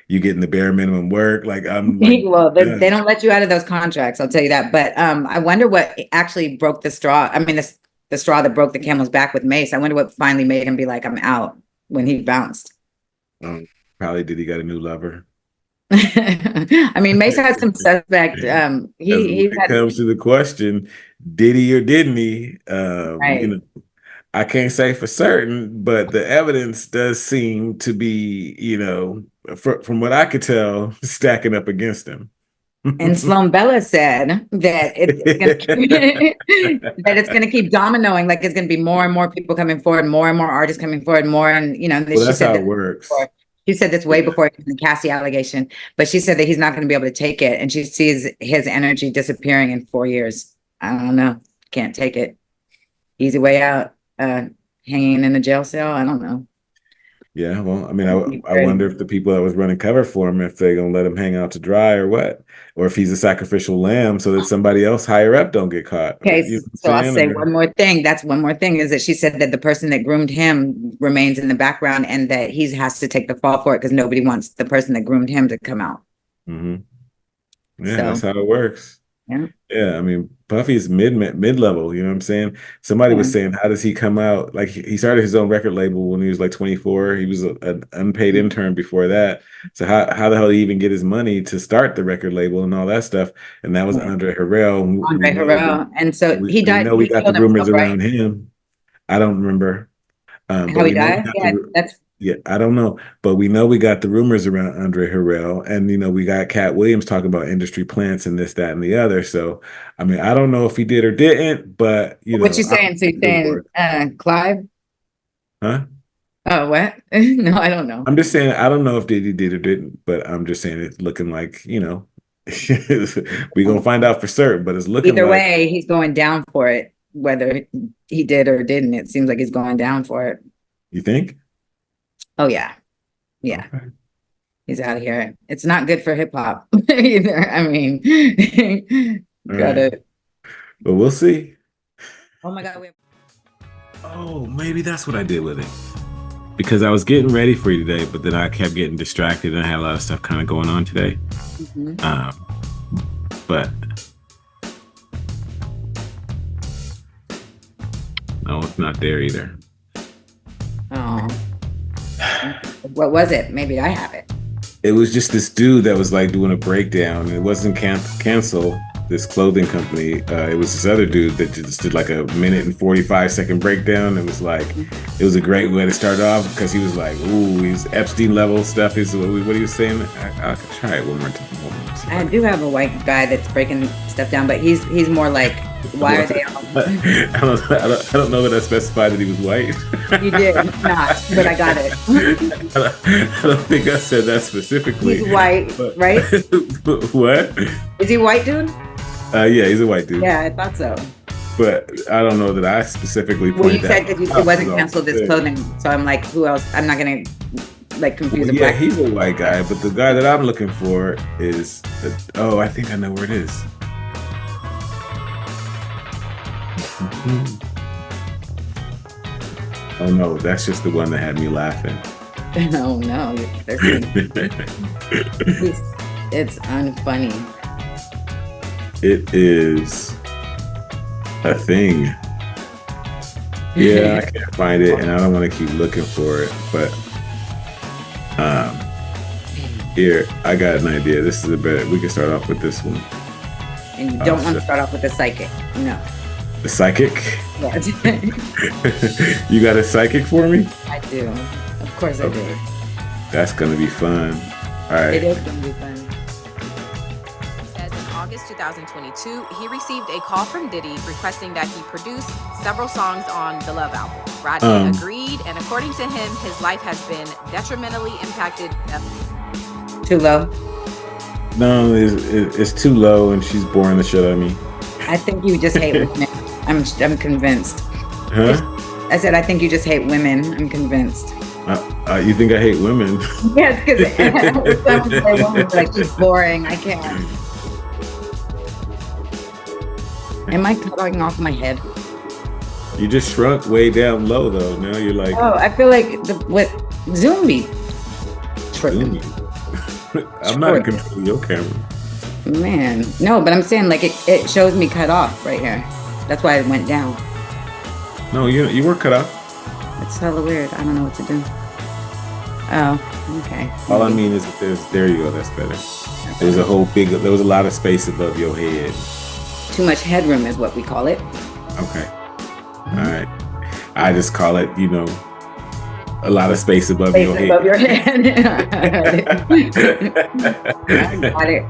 getting the bare minimum work. Like I'm like, well, they don't let you out of those contracts. I'll tell you that. But I wonder what actually broke the straw. I mean, the straw that broke the camel's back with Mace. I wonder what finally made him be like, I'm out when he bounced. Probably Diddy got a new lover. I mean, Mace had some suspect. When it comes to the question, Diddy or didn't he? Right. I can't say for certain, but the evidence does seem to be, from what I could tell, stacking up against him. And Sloan Bella said that it's going to keep dominoing. Like it's going to be more and more people coming forward, more and more artists coming forward, more. And that's how it works. She said this way before the Cassie allegation, but she said that he's not going to be able to take it, and she sees his energy disappearing in 4 years. I don't know. Can't take it. Easy way out. Hanging in a jail cell. I don't know. Yeah, well, I mean, I wonder if the people that was running cover for him, if they're gonna let him hang out to dry or what, or if he's a sacrificial lamb so that somebody else higher up don't get caught. Okay, so I'll say one more thing. That's one more thing is that she said that the person that groomed him remains in the background and that he has to take the fall for it because nobody wants the person that groomed him to come out. Mm-hmm. Yeah, So that's how it works. yeah. Yeah, I mean, Puffy's mid level. You know what I'm saying? Somebody was Yeah. saying, how does he come out? Like he started his own record label when he was like 24. He was an unpaid intern before that. So how the hell did he even get his money to start the record label and all that stuff? And that was Andre Harrell. We Andre know Harrell. And so we he we died, know we he got the killed himself, rumors right? around him. I don't remember, but How he we know we died? got Yeah, the. that's Yeah, I don't know, but we know we got the rumors around Andre Harrell, and we got Cat Williams talking about industry plants and this, that, and the other. So, I mean, I don't know if he did or didn't, but what you I saying? So you're saying Clive? huh? Oh, what? No, I don't know. I'm just saying I don't know if Diddy did or didn't, but I'm just saying it's looking like we gonna find out for certain, but it's looking Either like way, he's going down for it, whether he did or didn't. It seems like he's going down for it. you think. Oh yeah. Yeah. He's out of here. It's not good for hip hop either. I mean, All gotta. right. But we'll see. Oh my God. Oh, maybe that's what I did with it. Because I was getting ready for you today, but then I kept getting distracted and I had a lot of stuff kind of going on today. But no, it's not there either. Oh. What was it? Maybe I have it. It was just this dude that was like doing a breakdown. It wasn't Cancel, this clothing company. It was this other dude that just did like a 1 and 45-second breakdown. It was a great way to start off because he was like, ooh, he's Epstein level stuff. Is what he was saying. I'll try it one more time. I do have a white guy that's breaking stuff down, but he's more like, why are they all? I don't know that I specified that he was white. You did not, but I got it. I don't think I said that specifically. He's white, right? What? Is he white, dude? Yeah, he's a white dude. Yeah, I thought so. But I don't know that I specifically Well, you pointed said that that it wasn't canceled this clothing, so I'm like, who else? I'm not gonna confuse Well, a yeah, black. he's a white guy, but the guy that I'm looking for is. I think I know where it is. Oh no, that's just the one that had me laughing. Oh no, it's unfunny. It is a thing. Yeah, I can't find it, and I don't want to keep looking for it. But here, I got an idea. This is a better. We can start off with this one. And you don't want to start off with the psychic. No. The psychic? Yeah. You got a psychic for me? I do. Of course I do. That's gonna be fun. All right. It is gonna be fun. Says in August 2022, he received a call from Diddy requesting that he produce several songs on the Love album. Rodney agreed, and according to him, his life has been detrimentally impacted. Too low? No, it's too low, and she's boring the shit out of me. I think you just hate women. I'm convinced. Huh? I said I think you just hate women. I'm convinced. You think I hate women? Yes, because like she's boring. I can't. Am I cutting off my head? You just shrunk way down low though. Now you're like. Oh, I feel like Zoom me. Tripping. I'm not in control of your camera. Man, no, but I'm saying like it shows me cut off right here. That's why it went down. No, you weren't cut off. It's hella weird. I don't know what to do. Oh, okay. All I mean is that there you go. That's better. There was a lot of space above your head. Too much headroom is what we call it. Okay. All right. I just call it, a lot of space above your head. Above your head. I got it.